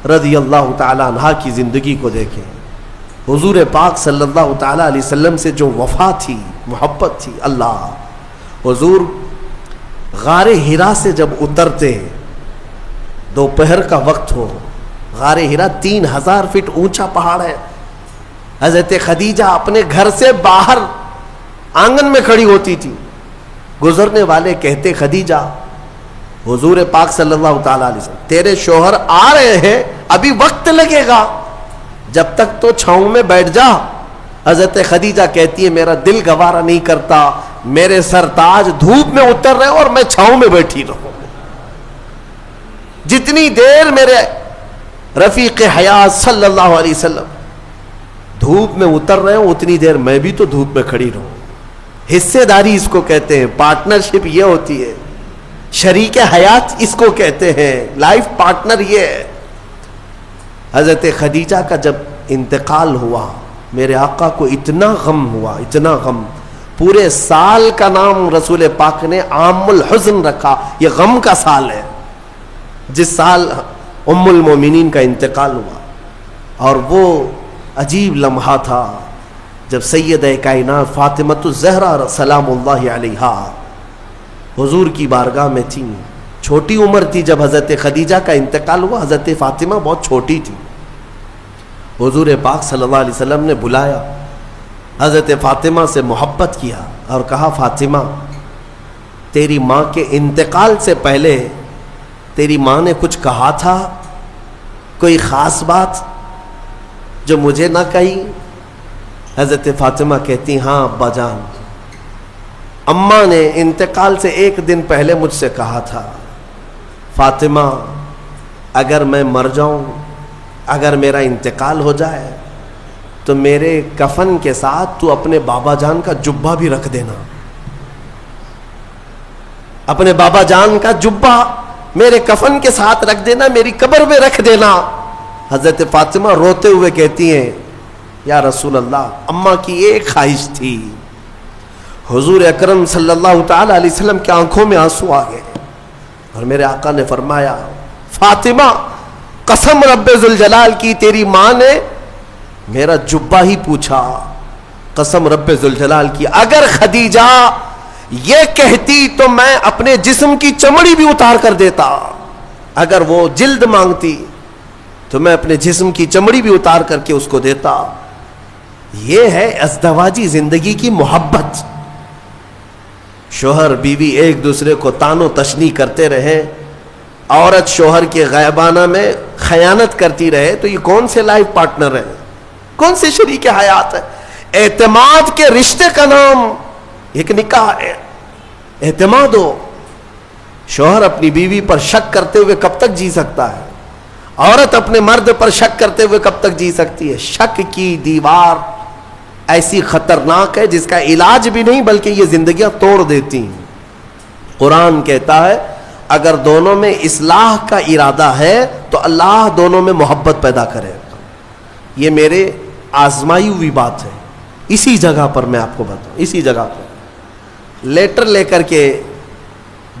رضی اللہ تعالی عنہا کی زندگی کو دیکھیں. حضور پاک صلی اللہ تعالی علیہ وسلم سے جو وفا تھی, محبت تھی. اللہ, حضور غار ہرا سے جب اترتے, دوپہر کا وقت ہو, غار ہرا 3000 فٹ اونچا پہاڑ ہے. حضرت خدیجہ اپنے گھر سے باہر آنگن میں کھڑی ہوتی تھی. گزرنے والے کہتے خدیجہ, حضور پاک صلی اللہ تعالی علیہ وسلم تیرے شوہر آ رہے ہیں, ابھی وقت لگے گا, جب تک تو چھاؤں میں بیٹھ جا. حضرت خدیجہ کہتی ہے میرا دل گوارا نہیں کرتا, میرے سرتاج دھوپ میں اتر رہے اور میں چھاؤں میں بیٹھی رہوں. جتنی دیر میرے رفیق حیات صلی اللہ علیہ وسلم دھوپ میں اتر رہے ہوں اتنی دیر میں بھی تو دھوپ میں کھڑی رہوں. حصے داری اس کو کہتے ہیں, پارٹنرشپ یہ ہوتی ہے, شریک حیات اس کو کہتے ہیں, لائف پارٹنر یہ ہے. حضرت خدیجہ کا جب انتقال ہوا میرے آقا کو اتنا غم ہوا, اتنا غم. پورے سال کا نام رسول پاک نے عام الحزن رکھا. یہ غم کا سال ہے جس سال ام المومنین کا انتقال ہوا. اور وہ عجیب لمحہ تھا جب سیدہ کائنات فاطمۃ الزہرا سلام اللہ علیہا حضور کی بارگاہ میں تھیں. چھوٹی عمر تھی جب حضرت خدیجہ کا انتقال ہوا, حضرت فاطمہ بہت چھوٹی تھی. حضور پاک صلی اللہ علیہ وسلم نے بلایا, حضرت فاطمہ سے محبت کیا اور کہا فاطمہ تیری ماں کے انتقال سے پہلے تیری ماں نے کچھ کہا تھا, کوئی خاص بات جو مجھے نہ کہی؟ حضرت فاطمہ کہتی ہاں ابا جان, اماں نے انتقال سے ایک دن پہلے مجھ سے کہا تھا فاطمہ اگر میں مر جاؤں, اگر میرا انتقال ہو جائے تو میرے کفن کے ساتھ تو اپنے بابا جان کا جبہ بھی رکھ دینا, اپنے بابا جان کا جبہ میرے کفن کے ساتھ رکھ دینا, میری قبر میں رکھ دینا. حضرت فاطمہ روتے ہوئے کہتی ہیں یا رسول اللہ اماں کی ایک خواہش تھی. حضور اکرم صلی اللہ تعالی علیہ وسلم کی آنکھوں میں آنسو آ گئے اور میرے آقا نے فرمایا فاطمہ قسم رب ذوالجلال کی تیری ماں نے میرا جبہ ہی پوچھا, قسم رب ذوالجلال کی اگر خدیجہ یہ کہتی تو میں اپنے جسم کی چمڑی بھی اتار کر دیتا, اگر وہ جلد مانگتی تو میں اپنے جسم کی چمڑی بھی اتار کر کے اس کو دیتا. یہ ہے ازدواجی زندگی کی محبت. شوہر بیوی ایک دوسرے کو تان و تشنیع کرتے رہے, عورت شوہر کے غائبانہ میں خیانت کرتی رہے, تو یہ کون سے لائف پارٹنر ہے, کون سے شریک حیات ہے؟ اعتماد کے رشتے کا نام ایک نکاح ہے, اعتماد ہو. شوہر اپنی بیوی پر شک کرتے ہوئے کب تک جی سکتا ہے؟ عورت اپنے مرد پر شک کرتے ہوئے کب تک جی سکتی ہے؟ شک کی دیوار ایسی خطرناک ہے جس کا علاج بھی نہیں بلکہ یہ زندگیاں توڑ دیتی ہیں. قرآن کہتا ہے اگر دونوں میں اصلاح کا ارادہ ہے تو اللہ دونوں میں محبت پیدا کرے. یہ میرے آزمائی ہوئی بات ہے. اسی جگہ پر میں آپ کو بتاؤں, اسی جگہ پر لیٹر لے کر کے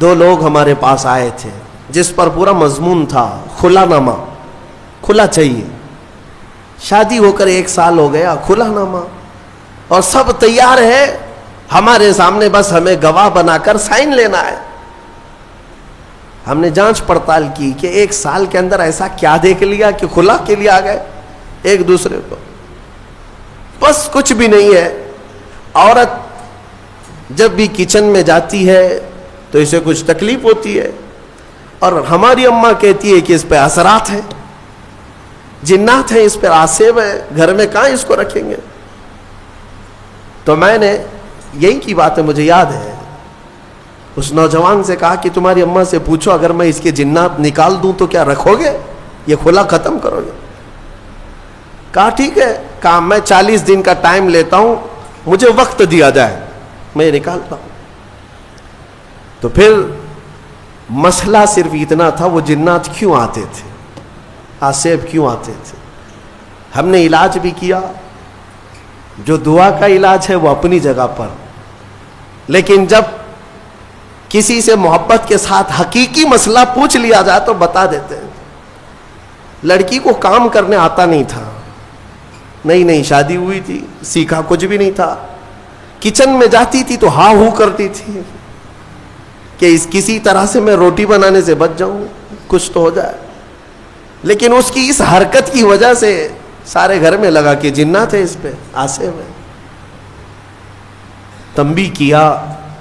2 لوگ ہمارے پاس آئے تھے جس پر پورا مضمون تھا کھلا نامہ, کھلا چاہیے. شادی ہو کر 1 سال ہو گیا، کھلا نامہ اور سب تیار ہے ہمارے سامنے، بس ہمیں گواہ بنا کر سائن لینا ہے۔ ہم نے جانچ پڑتال کی کہ 1 سال کے اندر ایسا کیا دیکھ لیا کہ کھلا کے لیے آ گئے ایک دوسرے کو؟ بس کچھ بھی نہیں ہے۔ عورت جب بھی کچن میں جاتی ہے تو اسے کچھ تکلیف ہوتی ہے، اور ہماری اماں کہتی ہے کہ اس پہ اثرات ہیں، جنات ہیں، اس پہ آسیب ہے، گھر میں کہاں اس کو رکھیں گے؟ تو میں نے یہی کی بات ہے، مجھے یاد ہے، اس نوجوان سے کہا کہ تمہاری اماں سے پوچھو اگر میں اس کے جنات نکال دوں تو کیا رکھو گے؟ یہ کھلا ختم کرو گے؟ کہا ٹھیک ہے، کہا میں 40 دن کا ٹائم لیتا ہوں، مجھے وقت دیا جائے، میں نکالتا ہوں۔ تو پھر مسئلہ صرف اتنا تھا، وہ جنات کیوں آتے تھے، آسیب کیوں آتے تھے؟ ہم نے علاج بھی کیا، جو دعا کا علاج ہے وہ اپنی جگہ پر، لیکن جب کسی سے محبت کے ساتھ حقیقی مسئلہ پوچھ لیا جائے تو بتا دیتے ہیں۔ لڑکی کو کام کرنے آتا نہیں تھا، نئی شادی ہوئی تھی، سیکھا کچھ بھی نہیں تھا، کچن میں جاتی تھی تو ہاں ہو کرتی تھی کہ کسی طرح سے میں روٹی بنانے سے بچ جاؤں، کچھ تو ہو جائے، لیکن اس کی اس حرکت کی وجہ سے سارے گھر میں لگا کہ جنات ہے اس پہ، آسیب ہے۔ تنبیہ کیا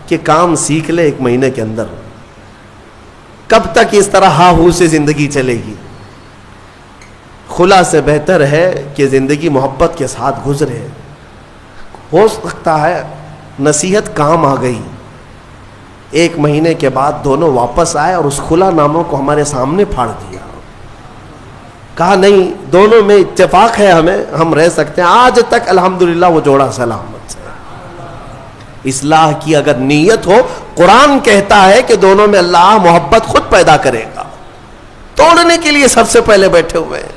کہ کام سیکھ لے 1 مہینے کے اندر، کب تک اس طرح ہاں ہو سے زندگی چلے گی؟ خلا سے بہتر ہے کہ زندگی محبت کے ساتھ گزرے۔ ہو سکتا ہے نصیحت کام آ گئی، 1 مہینے کے بعد دونوں واپس آئے اور اس خلا ناموں کو ہمارے سامنے پھاڑ دیا، کہا نہیں دونوں میں اتفاق ہے، ہم رہ سکتے ہیں، آج تک الحمدللہ وہ جوڑا سلامت ہے۔ اصلاح کی اگر نیت ہو، قرآن کہتا ہے کہ دونوں میں اللہ محبت خود پیدا کرے گا۔ توڑنے کے لیے سب سے پہلے بیٹھے ہوئے ہیں،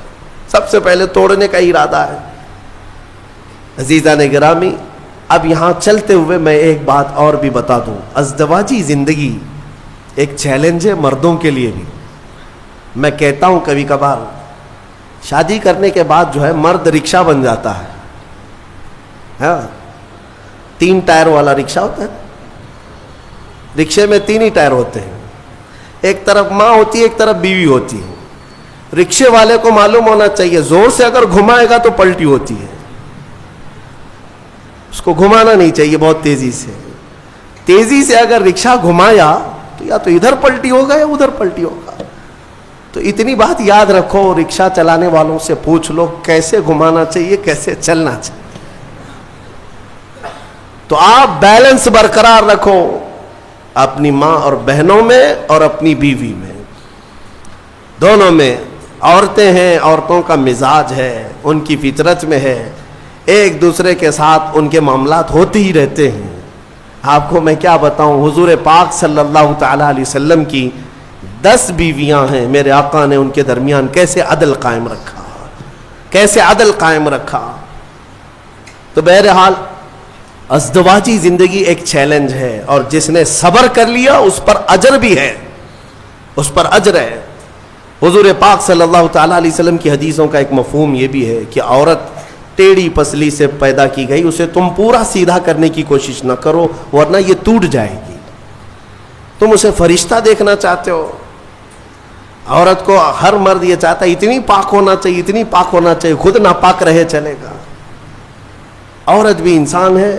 سب سے پہلے توڑنے کا ارادہ ہے۔ عزیزان گرامی، اب یہاں چلتے ہوئے میں ایک بات اور بھی بتا دوں، ازدواجی زندگی ایک چیلنج ہے مردوں کے لیے بھی۔ میں کہتا ہوں کبھی کبھار شادی کرنے کے بعد جو ہے مرد رکشہ بن جاتا ہے، ہاں 3 ٹائر والا رکشہ ہوتا ہے، رکشے میں 3 ہی ٹائر ہوتے ہیں، ایک طرف ماں ہوتی ہے، ایک طرف بیوی ہوتی ہے۔ رکشے والے کو معلوم ہونا چاہیے زور سے اگر گھمائے گا تو پلٹی ہوتی ہے، اس کو گھمانا نہیں چاہیے بہت تیزی سے اگر رکشہ گھمایا تو یا تو ادھر پلٹی ہوگا یا ادھر پلٹی ہوگا۔ تو اتنی بات یاد رکھو، رکشہ چلانے والوں سے پوچھ لو کیسے گھمانا چاہیے، کیسے چلنا چاہیے۔ تو آپ بیلنس برقرار رکھو اپنی ماں اور بہنوں میں اور اپنی بیوی میں، دونوں میں۔ عورتیں ہیں، عورتوں کا مزاج ہے، ان کی فطرت میں ہے، ایک دوسرے کے ساتھ ان کے معاملات ہوتے ہی رہتے ہیں۔ آپ کو میں کیا بتاؤں، حضور پاک صلی اللہ تعالی علیہ وسلم کی 10 بیویاں ہیں، میرے آقا نے ان کے درمیان کیسے عدل قائم رکھا، کیسے عدل قائم رکھا۔ تو بہرحال ازدواجی زندگی ایک چیلنج ہے، اور جس نے صبر کر لیا اس پر اجر بھی ہے، اس پر اجر ہے۔ حضور پاک صلی اللہ تعالی علیہ وسلم کی حدیثوں کا ایک مفہوم یہ بھی ہے کہ عورت ٹیڑھی پسلی سے پیدا کی گئی، اسے تم پورا سیدھا کرنے کی کوشش نہ کرو ورنہ یہ ٹوٹ جائے گی۔ تم اسے فرشتہ دیکھنا چاہتے ہو، عورت کو ہر مرد یہ چاہتا ہے اتنی پاک ہونا چاہیے، اتنی پاک ہونا چاہیے، خود ناپاک رہے چلے گا۔ عورت بھی انسان ہے،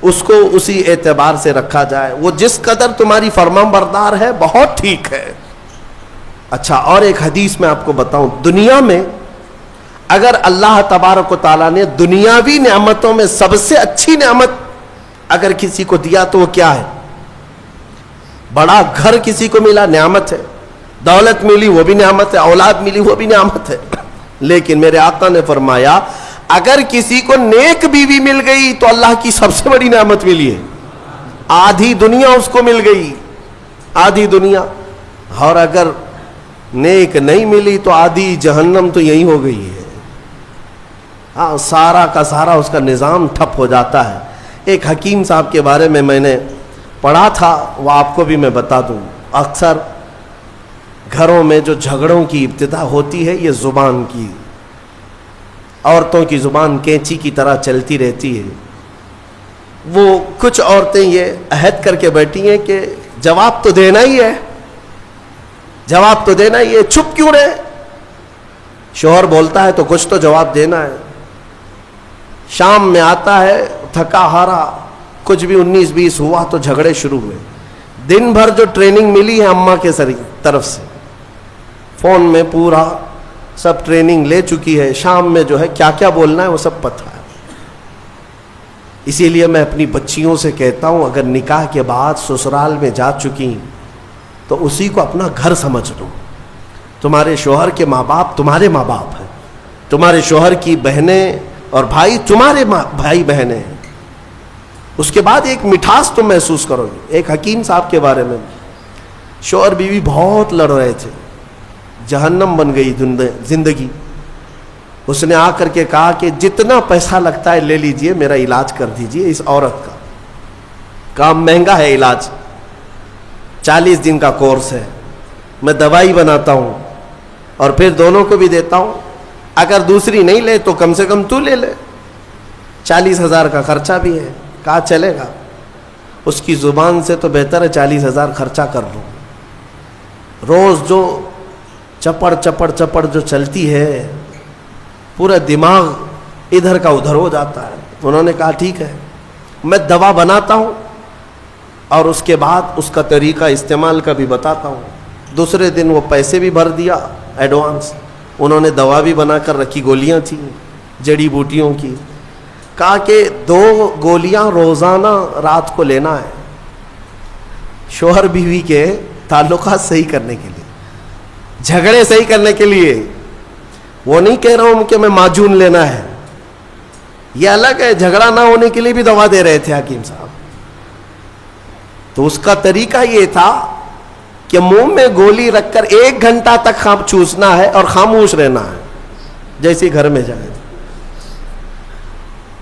اس کو اسی اعتبار سے رکھا جائے، وہ جس قدر تمہاری فرمان بردار ہے بہت ٹھیک ہے۔ اچھا، اور ایک حدیث میں آپ کو بتاؤں، دنیا میں اگر اللہ تبارک و تعالیٰ نے دنیاوی نعمتوں میں سب سے اچھی نعمت اگر کسی کو دیا تو وہ کیا ہے؟ بڑا گھر کسی کو ملا، نعمت ہے، دولت ملی وہ بھی نعمت ہے، اولاد ملی وہ بھی نعمت ہے، لیکن میرے آقا نے فرمایا اگر کسی کو نیک بیوی مل گئی تو اللہ کی سب سے بڑی نعمت ملی ہے، آدھی دنیا اس کو مل گئی، آدھی دنیا۔ اور اگر نیک نہیں ملی تو آدھی جہنم تو یہی ہو گئی ہے، ہاں سارا کا سارا اس کا نظام ٹھپ ہو جاتا ہے۔ ایک حکیم صاحب کے بارے میں نے پڑھا تھا، وہ آپ کو بھی میں بتا دوں۔ اکثر گھروں میں جو جھگڑوں کی ابتدا ہوتی ہے یہ زبان کی، عورتوں کی زبان کینچی کی طرح چلتی رہتی ہے. وہ کچھ عورتیں یہ عہد کر کے بیٹھی ہیں کہ جواب تو دینا ہی ہے, جواب تو دینا ہی ہے, چھپ کیوں رہے؟ شوہر بولتا ہے تو کچھ تو جواب دینا ہے. شام میں آتا ہے تھکا ہارا, کچھ بھی 19-20 ہوا تو جھگڑے شروع ہوئے. دن بھر جو ٹریننگ ملی ہے اماں کے طرف سے, فون میں پورا سب ٹریننگ لے چکی ہے, شام میں جو ہے کیا کیا بولنا ہے وہ سب پتہ ہے. اسی لیے میں اپنی بچیوں سے کہتا ہوں اگر نکاح کے بعد سسرال میں جا چکی تو اسی کو اپنا گھر سمجھ لو. تمہارے شوہر کے ماں باپ تمہارے ماں باپ ہیں, تمہارے شوہر کی بہنیں اور بھائی تمہارے بھائی بہنیں ہیں. اس کے بعد ایک مٹھاس تم محسوس کرو گے. ایک حکیم صاحب کے بارے میں, شوہر بیوی بہت لڑ رہے تھے, جہنم بن گئی زندگی. اس نے آ کر کے کہا کہ جتنا پیسہ لگتا ہے لے لیجئے, میرا علاج کر دیجئے اس عورت کا. کام مہنگا ہے علاج, 40 دن کا کورس ہے, میں دوائی بناتا ہوں اور پھر دونوں کو بھی دیتا ہوں. اگر دوسری نہیں لے تو کم سے کم تو لے لے, 40,000 کا خرچہ بھی ہے. کہا چلے گا. اس کی زبان سے تو بہتر ہے 40,000 خرچہ کر لوں. روز جو چپڑ چپڑ چپڑ جو چلتی ہے, پورا دماغ ادھر کا ادھر ہو جاتا ہے. انہوں نے کہا ٹھیک ہے میں دوا بناتا ہوں اور اس کے بعد اس کا طریقہ استعمال کا بھی بتاتا ہوں. دوسرے دن وہ پیسے بھی بھر دیا ایڈوانس. انہوں نے دوا بھی بنا کر رکھی, گولیاں تھیں جڑی بوٹیوں کی. کہا کہ 2 گولیاں روزانہ رات کو لینا ہے, شوہر بیوی کے تعلقات صحیح کرنے کے لیے, جھگڑے صحیح کرنے کے لیے. وہ نہیں کہہ رہا ہوں کہ میں معجون لینا ہے, یہ الگ ہے. جھگڑا نہ ہونے کے لیے بھی دوا دے رہے تھے حکیم صاحب. تو اس کا طریقہ یہ تھا کہ منہ میں گولی رکھ کر 1 گھنٹہ تک چوسنا ہے اور خاموش رہنا ہے جیسے گھر میں جائے.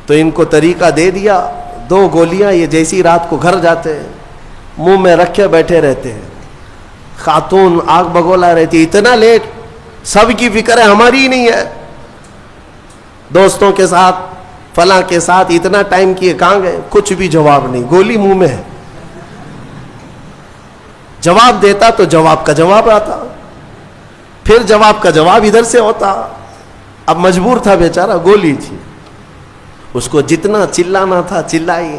تو ان کو طریقہ دے دیا, 2 گولیاں یہ جیسی رات کو گھر جاتے ہیں منہ میں رکھے بیٹھے رہتے ہیں. خاتون آگ بگولا رہتی, اتنا لیٹ, سب کی فکر ہے ہماری ہی نہیں ہے. دوستوں کے ساتھ فلاں کے ساتھ اتنا ٹائم کیے, کہاں گئے؟ کچھ بھی جواب نہیں, گولی منہ میں ہے. جواب دیتا تو جواب کا جواب آتا, پھر جواب کا جواب ادھر سے ہوتا. اب مجبور تھا بیچارہ, گولی تھی. اس کو جتنا چلانا تھا چلائی.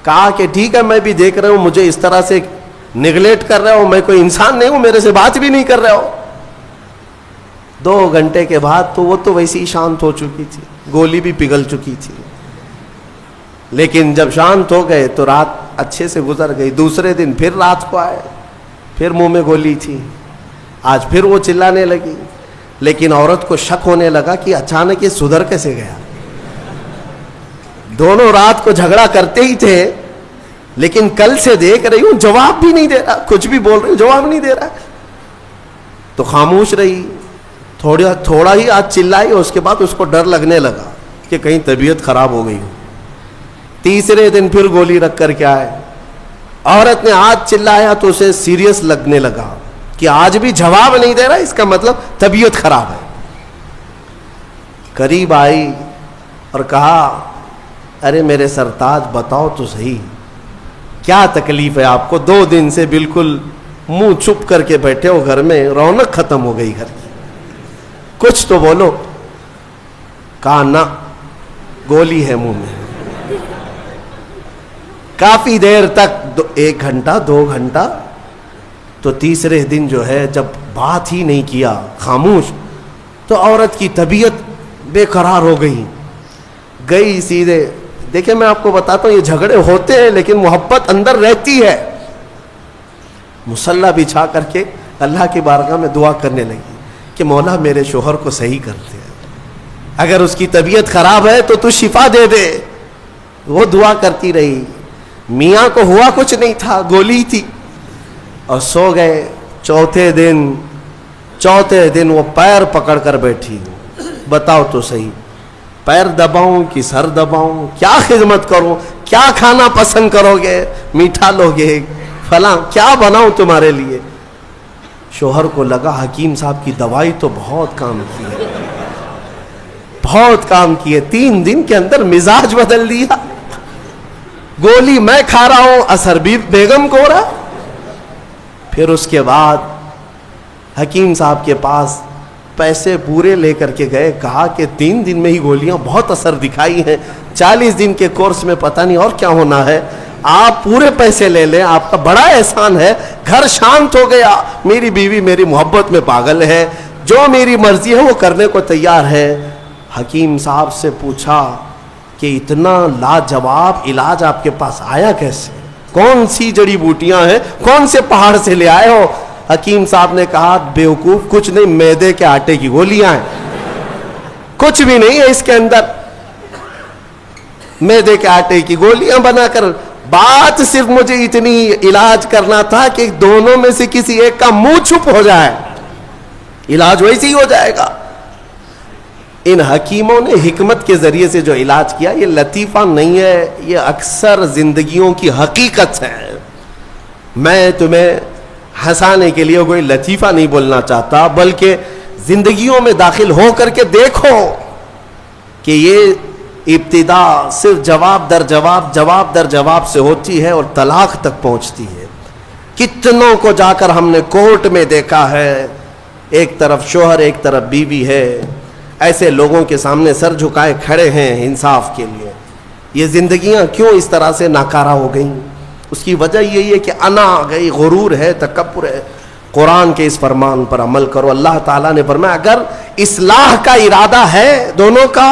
کہا کہ ٹھیک ہے میں بھی دیکھ رہا ہوں مجھے اس طرح سے نگلیکٹ کر رہے ہو, میں کوئی انسان نہیں ہوں, میرے سے بات بھی نہیں کر رہے ہو. 2 گھنٹے کے بعد تو وہ تو ویسی ہی شانت ہو چکی تھی, گولی بھی پگھل چکی تھی. لیکن جب شانت ہو گئے تو رات اچھے سے گزر گئی. دوسرے دن پھر رات کو آئے, پھر منہ میں گولی تھی. آج پھر وہ چلانے لگی. لیکن عورت کو شک ہونے لگا کہ اچانک یہ سدھر کیسے گیا. دونوں رات کو جھگڑا کرتے ہی تھے, لیکن کل سے دیکھ رہی ہوں جواب بھی نہیں دے رہا, کچھ بھی بول رہی ہوں جواب نہیں دے رہا. تو خاموش رہی. تھوڑا ہی آج چلائی, اور اس کے بعد اس کو ڈر لگنے لگا کہ کہیں طبیعت خراب ہو گئی ہو. تیسرے دن پھر گولی رکھ کر کے آئے. عورت نے آج چلایا تو اسے سیریس لگنے لگا کہ آج بھی جواب نہیں دے رہا, اس کا مطلب طبیعت خراب ہے. قریب آئی اور کہا ارے میرے سرتاج بتاؤ تو صحیح, کیا تکلیف ہے آپ کو؟ 2 دن سے بالکل منہ چھپ کر کے بیٹھے ہو گھر میں, رونق ختم ہو گئی گھر کی, کچھ تو بولو. کہا نہ, گولی ہے منہ میں. کافی دیر تک 1 گھنٹہ 2 گھنٹہ. تو تیسرے دن جو ہے جب بات ہی نہیں کیا, خاموش, تو عورت کی طبیعت بے قرار ہو گئی. گئی سیدھے. دیکھیں میں آپ کو بتاتا ہوں یہ جھگڑے ہوتے ہیں لیکن محبت اندر رہتی ہے. مصلی بچھا کر کے اللہ کی بارگاہ میں دعا کرنے لگی کہ مولا میرے شوہر کو صحیح کر دے, اگر اس کی طبیعت خراب ہے تو شفا دے دے. وہ دعا کرتی رہی. میاں کو ہوا کچھ نہیں تھا, گولی تھی, اور سو گئے. چوتھے دن وہ پیر پکڑ کر بیٹھی. بتاؤ تو صحیح, پیر دباؤں کہ سر دباؤں, کیا خدمت کروں, کیا کھانا پسند کرو گے, میٹھا لوگے, فلاں کیا بناؤں تمہارے لیے. شوہر کو لگا حکیم صاحب کی دوائی تو بہت کام کی ہے, بہت کام کیے، 3 دن کے اندر مزاج بدل دیا. گولی میں کھا رہا ہوں، اثر بھی بیگم کو ہو رہا. پھر اس کے بعد حکیم صاحب کے پاس پیسے پورے لے کر کے گئے، کہا کہ 3 دن میں ہی گولیاں بہت اثر دکھائی ہیں، 40 دن کے کورس میں پتہ نہیں اور کیا ہونا ہے، آپ پورے پیسے لے لیں، آپ کا بڑا احسان ہے. گھر شانت ہو گیا. میری بیوی میری محبت میں پاگل ہے، جو میری مرضی ہے وہ کرنے کو تیار ہے. حکیم صاحب سے پوچھا کہ اتنا لاجواب علاج آپ کے پاس آیا کیسے؟ کون سی جڑی بوٹیاں ہیں، کون سے پہاڑ سے لے آئے ہو؟ حکیم صاحب نے کہا بیوقوف، کچھ نہیں، میدے کے آٹے کی گولیاں ہیں، کچھ بھی نہیں ہے اس کے اندر. میدے کے آٹے کی گولیاں بنا کر، بات صرف مجھے اتنی علاج کرنا تھا کہ دونوں میں سے کسی ایک کا منہ چھپ ہو جائے، علاج ویسے ہی ہو جائے گا. ان حکیموں نے حکمت کے ذریعے سے جو علاج کیا، یہ لطیفہ نہیں ہے، یہ اکثر زندگیوں کی حقیقت ہے. میں تمہیں ہنسانے کے لیے کوئی لطیفہ نہیں بولنا چاہتا، بلکہ زندگیوں میں داخل ہو کر کے دیکھو کہ یہ ابتدا صرف جواب در جواب، جواب در جواب سے ہوتی ہے اور طلاق تک پہنچتی ہے. کتنوں کو جا کر ہم نے کورٹ میں دیکھا ہے، ایک طرف شوہر ایک طرف بیوی ہے، ایسے لوگوں کے سامنے سر جھکائے کھڑے ہیں انصاف کے لیے. یہ زندگیاں کیوں اس طرح سے ناکارہ ہو گئیں؟ اس کی وجہ یہی ہے کہ انا آ گئی، غرور ہے، تکبر ہے. قرآن کے اس فرمان پر عمل کرو. اللہ تعالیٰ نے فرمایا اگر اصلاح کا ارادہ ہے دونوں کا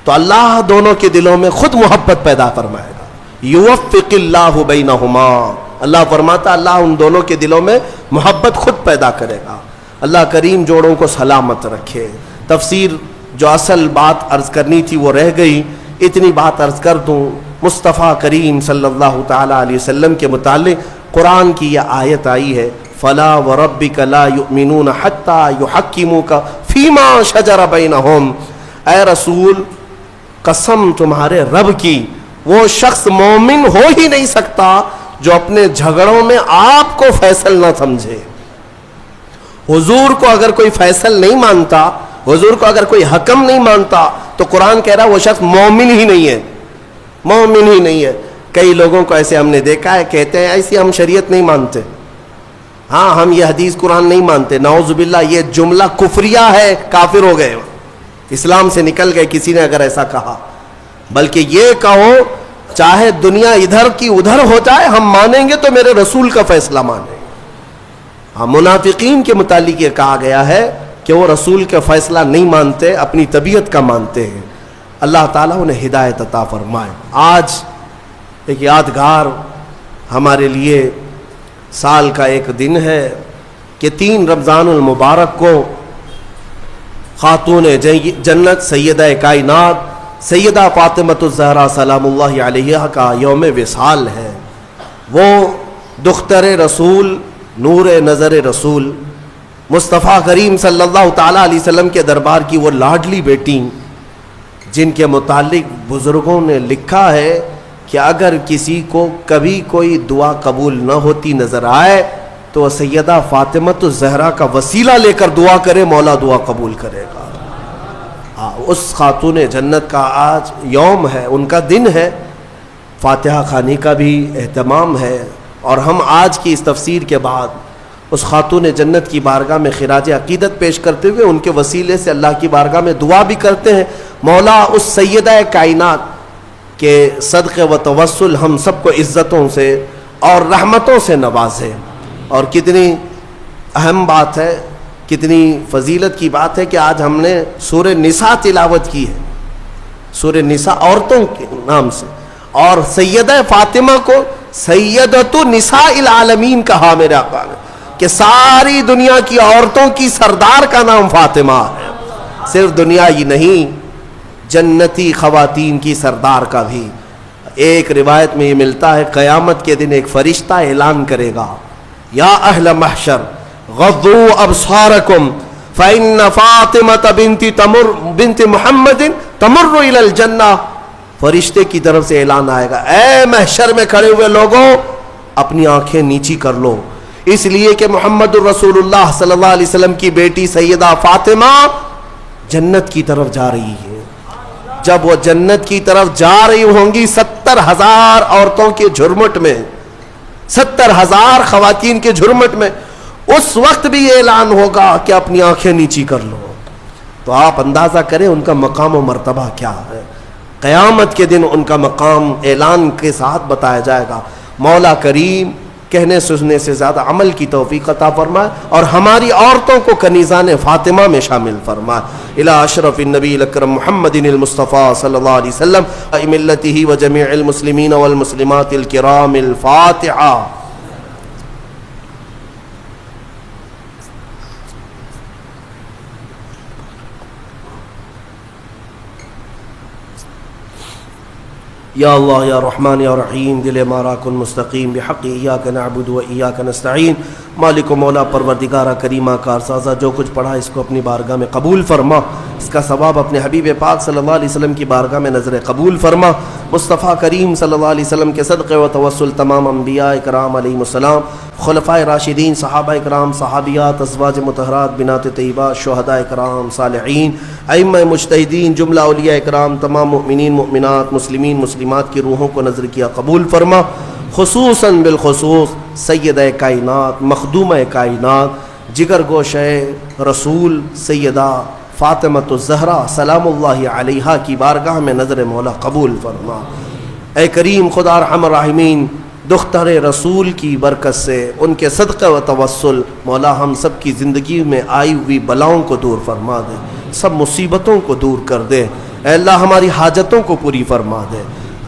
تو اللہ دونوں کے دلوں میں خود محبت پیدا فرمائے گا. یوفق اللہ بینہما، اللہ فرماتا اللہ ان دونوں کے دلوں میں محبت خود پیدا کرے گا. اللہ کریم جوڑوں کو سلامت رکھے. تفسیر جو اصل بات عرض کرنی تھی وہ رہ گئی، اتنی بات عرض کر دوں. مصطفیٰ کریم صلی اللہ تعالیٰ علیہ وسلم کے متعلق قرآن کی یہ آیت آئی ہے، فلا وربک لا یؤمنون حتی یحکموک فیما شجر بینہم. اے رسول قسم تمہارے رب کی، وہ شخص مومن ہو ہی نہیں سکتا جو اپنے جھگڑوں میں آپ کو فیصل نہ سمجھے. حضور کو اگر کوئی فیصل نہیں مانتا، حضور کو اگر کوئی حکم نہیں مانتا، تو قرآن کہہ رہا وہ شخص مومن ہی نہیں ہے، مومن ہی نہیں ہے. کئی لوگوں کو ایسے ہم نے دیکھا ہے، کہتے ہیں ایسی ہم شریعت نہیں مانتے، ہاں ہم یہ حدیث قرآن نہیں مانتے. نعوذ باللہ، یہ جملہ کفریہ ہے، کافر ہو گئے، اسلام سے نکل گئے کسی نے اگر ایسا کہا. بلکہ یہ کہو چاہے دنیا ادھر کی ادھر ہو جائے، ہم مانیں گے تو میرے رسول کا فیصلہ مانیں گے. ہاں منافقین کے متعلق یہ کہا گیا ہے کہ وہ رسول کا فیصلہ نہیں مانتے، اپنی طبیعت کا مانتے ہیں. اللہ تعالیٰ انہیں ہدایت عطا فرمائے. آج ایک یادگار ہمارے لیے سال کا ایک دن ہے کہ 3 رمضان المبارک کو خاتون جنت سیدہ کائنات سیدہ فاطمۃ الزہرا سلام اللہ علیہا کا یوم وصال ہے. وہ دختر رسول، نور نظر رسول، مصطفیٰ کریم صلی اللہ تعالیٰ علیہ وسلم کے دربار کی وہ لاڈلی بیٹی، جن کے متعلق بزرگوں نے لکھا ہے کہ اگر کسی کو کبھی کوئی دعا قبول نہ ہوتی نظر آئے تو وہ سیدہ فاطمۃ الزہرا کا وسیلہ لے کر دعا کرے، مولا دعا قبول کرے گا. اس خاتون جنت کا آج یوم ہے، ان کا دن ہے. فاتحہ خوانی کا بھی اہتمام ہے، اور ہم آج کی اس تفسیر کے بعد اس خاتون جنت کی بارگاہ میں خراج عقیدت پیش کرتے ہوئے ان کے وسیلے سے اللہ کی بارگاہ میں دعا بھی کرتے ہیں، مولا اس سیدہ کائنات کے صدقے و توسل ہم سب کو عزتوں سے اور رحمتوں سے نوازے. اور کتنی اہم بات ہے، کتنی فضیلت کی بات ہے کہ آج ہم نے سورہ نساء تلاوت کی ہے. سورہ نساء عورتوں کے نام سے، اور سیدہ فاطمہ کو سیدۃ نساء العالمین کہا میرے آقا نے، کہ ساری دنیا کی عورتوں کی سردار کا نام فاطمہ ہے. صرف دنیا ہی نہیں، جنتی خواتین کی سردار کا بھی. ایک روایت میں یہ ملتا ہے قیامت کے دن ایک فرشتہ اعلان کرے گا، یا اہل محشر غضوا ابصارکم فإن فاطمة بنت محمد تمر إلى الجنہ. فرشتے کی طرف سے اعلان آئے گا، اے محشر میں کھڑے ہوئے لوگوں اپنی آنکھیں نیچی کر لو، اس لیے کہ محمد الرسول اللہ صلی اللہ علیہ وسلم کی بیٹی سیدہ فاطمہ جنت کی طرف جا رہی ہے. جب وہ جنت کی طرف جا رہی ہوں گی 70,000 عورتوں کے جھرمٹ میں، 70,000 خواتین کے جھرمٹ میں، اس وقت بھی یہ اعلان ہوگا کہ اپنی آنکھیں نیچی کر لو. تو آپ اندازہ کریں ان کا مقام و مرتبہ کیا ہے. قیامت کے دن ان کا مقام اعلان کے ساتھ بتایا جائے گا. مولا کریم کہنے سننے سے زیادہ عمل کی توفیق عطا فرمائے اور ہماری عورتوں کو کنیزان فاطمہ میں شامل فرمائے. الی اشرف النبی الاکرم محمد المصطفیٰ صلی اللہ علیہ وسلم ملتہ و جمیع المسلمین والمسلمات الکرام. الفاتحہ. یا اللہ یا رحمان یا رحیم دل ہمارا کن مستقیم بحق ایاک نعبد و ایاک نستعین. مالک و مولا پروردگارہ کریمہ کارسازہ جو کچھ پڑھا اس کو اپنی بارگاہ میں قبول فرما. اس کا ثواب اپنے حبیب پاک صلی اللہ علیہ وسلم کی بارگاہ میں نظر قبول فرما. مصطفیٰ کریم صلی اللہ علیہ وسلم کے صدقے و توسل تمام انبیاء کرام علیہم السلام، خلفائے راشدین، صحابہ کرام، صحابیات، ازواج مطہرات، بنات طیبات، شہداء کرام، صالحین، ائمہ مجتہدین، جملہ اولیاء کرام، تمام مؤمنین مؤمنات، مسلمین مسلمات کی روحوں کو نظر کیا قبول فرما. خصوصاً بالخصوص سیدہ کائنات، مخدومہ کائنات، جگر گوشہ رسول سیدہ فاطمۃ الزہرا سلام اللہ علیہا کی بارگاہ میں نظر مولا قبول فرما. اے کریم خدا ارحم الراحمین، دختر رسول کی برکت سے ان کے صدقہ و توسل مولا ہم سب کی زندگی میں آئی ہوئی بلاؤں کو دور فرما دے، سب مصیبتوں کو دور کر دے. اے اللہ ہماری حاجتوں کو پوری فرما دے.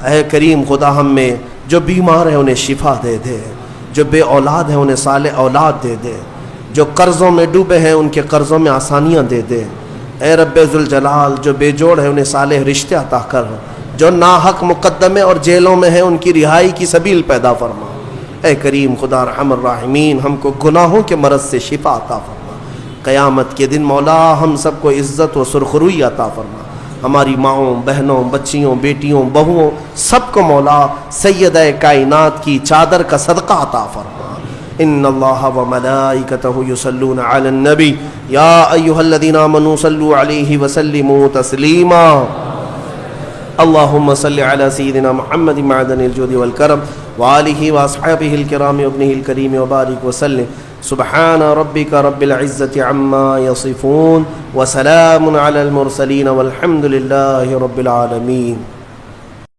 اے کریم خدا ہم میں جو بیمار ہیں انہیں شفا دے دے، جو بے اولاد ہیں انہیں صالح اولاد دے دے، جو قرضوں میں ڈوبے ہیں ان کے قرضوں میں آسانیاں دے دے. اے رب ذوالجلال جو بے جوڑ ہیں انہیں صالح رشتے عطا کر، جو ناحق مقدمے اور جیلوں میں ہیں ان کی رہائی کی سبیل پیدا فرما. اے کریم خدا ارحم الراحمین ہم کو گناہوں کے مرض سے شفا عطا فرما. قیامت کے دن مولا ہم سب کو عزت و سرخروئی عطا فرما. ہماری ماؤں، بہنوں، بچیوں، بیٹیوں، بہوؤں سب کو مولا سیدہ کائنات کی چادر کا صدقہ عطا فرما. ان اللہ وملائکتہ یصلون علی النبی یا ایھا الذین آمنوا صلوا علیہ وسلموا تسلیما. اللہم صل علی سیدنا محمد معدن الجود والکرم وآلہ واصحابہ الکرام وابنہ الکریم وبارک وسلم. سبحان ربک رب العزة عما یصفون وسلام علی المرسلین والحمد للہ رب العالمین.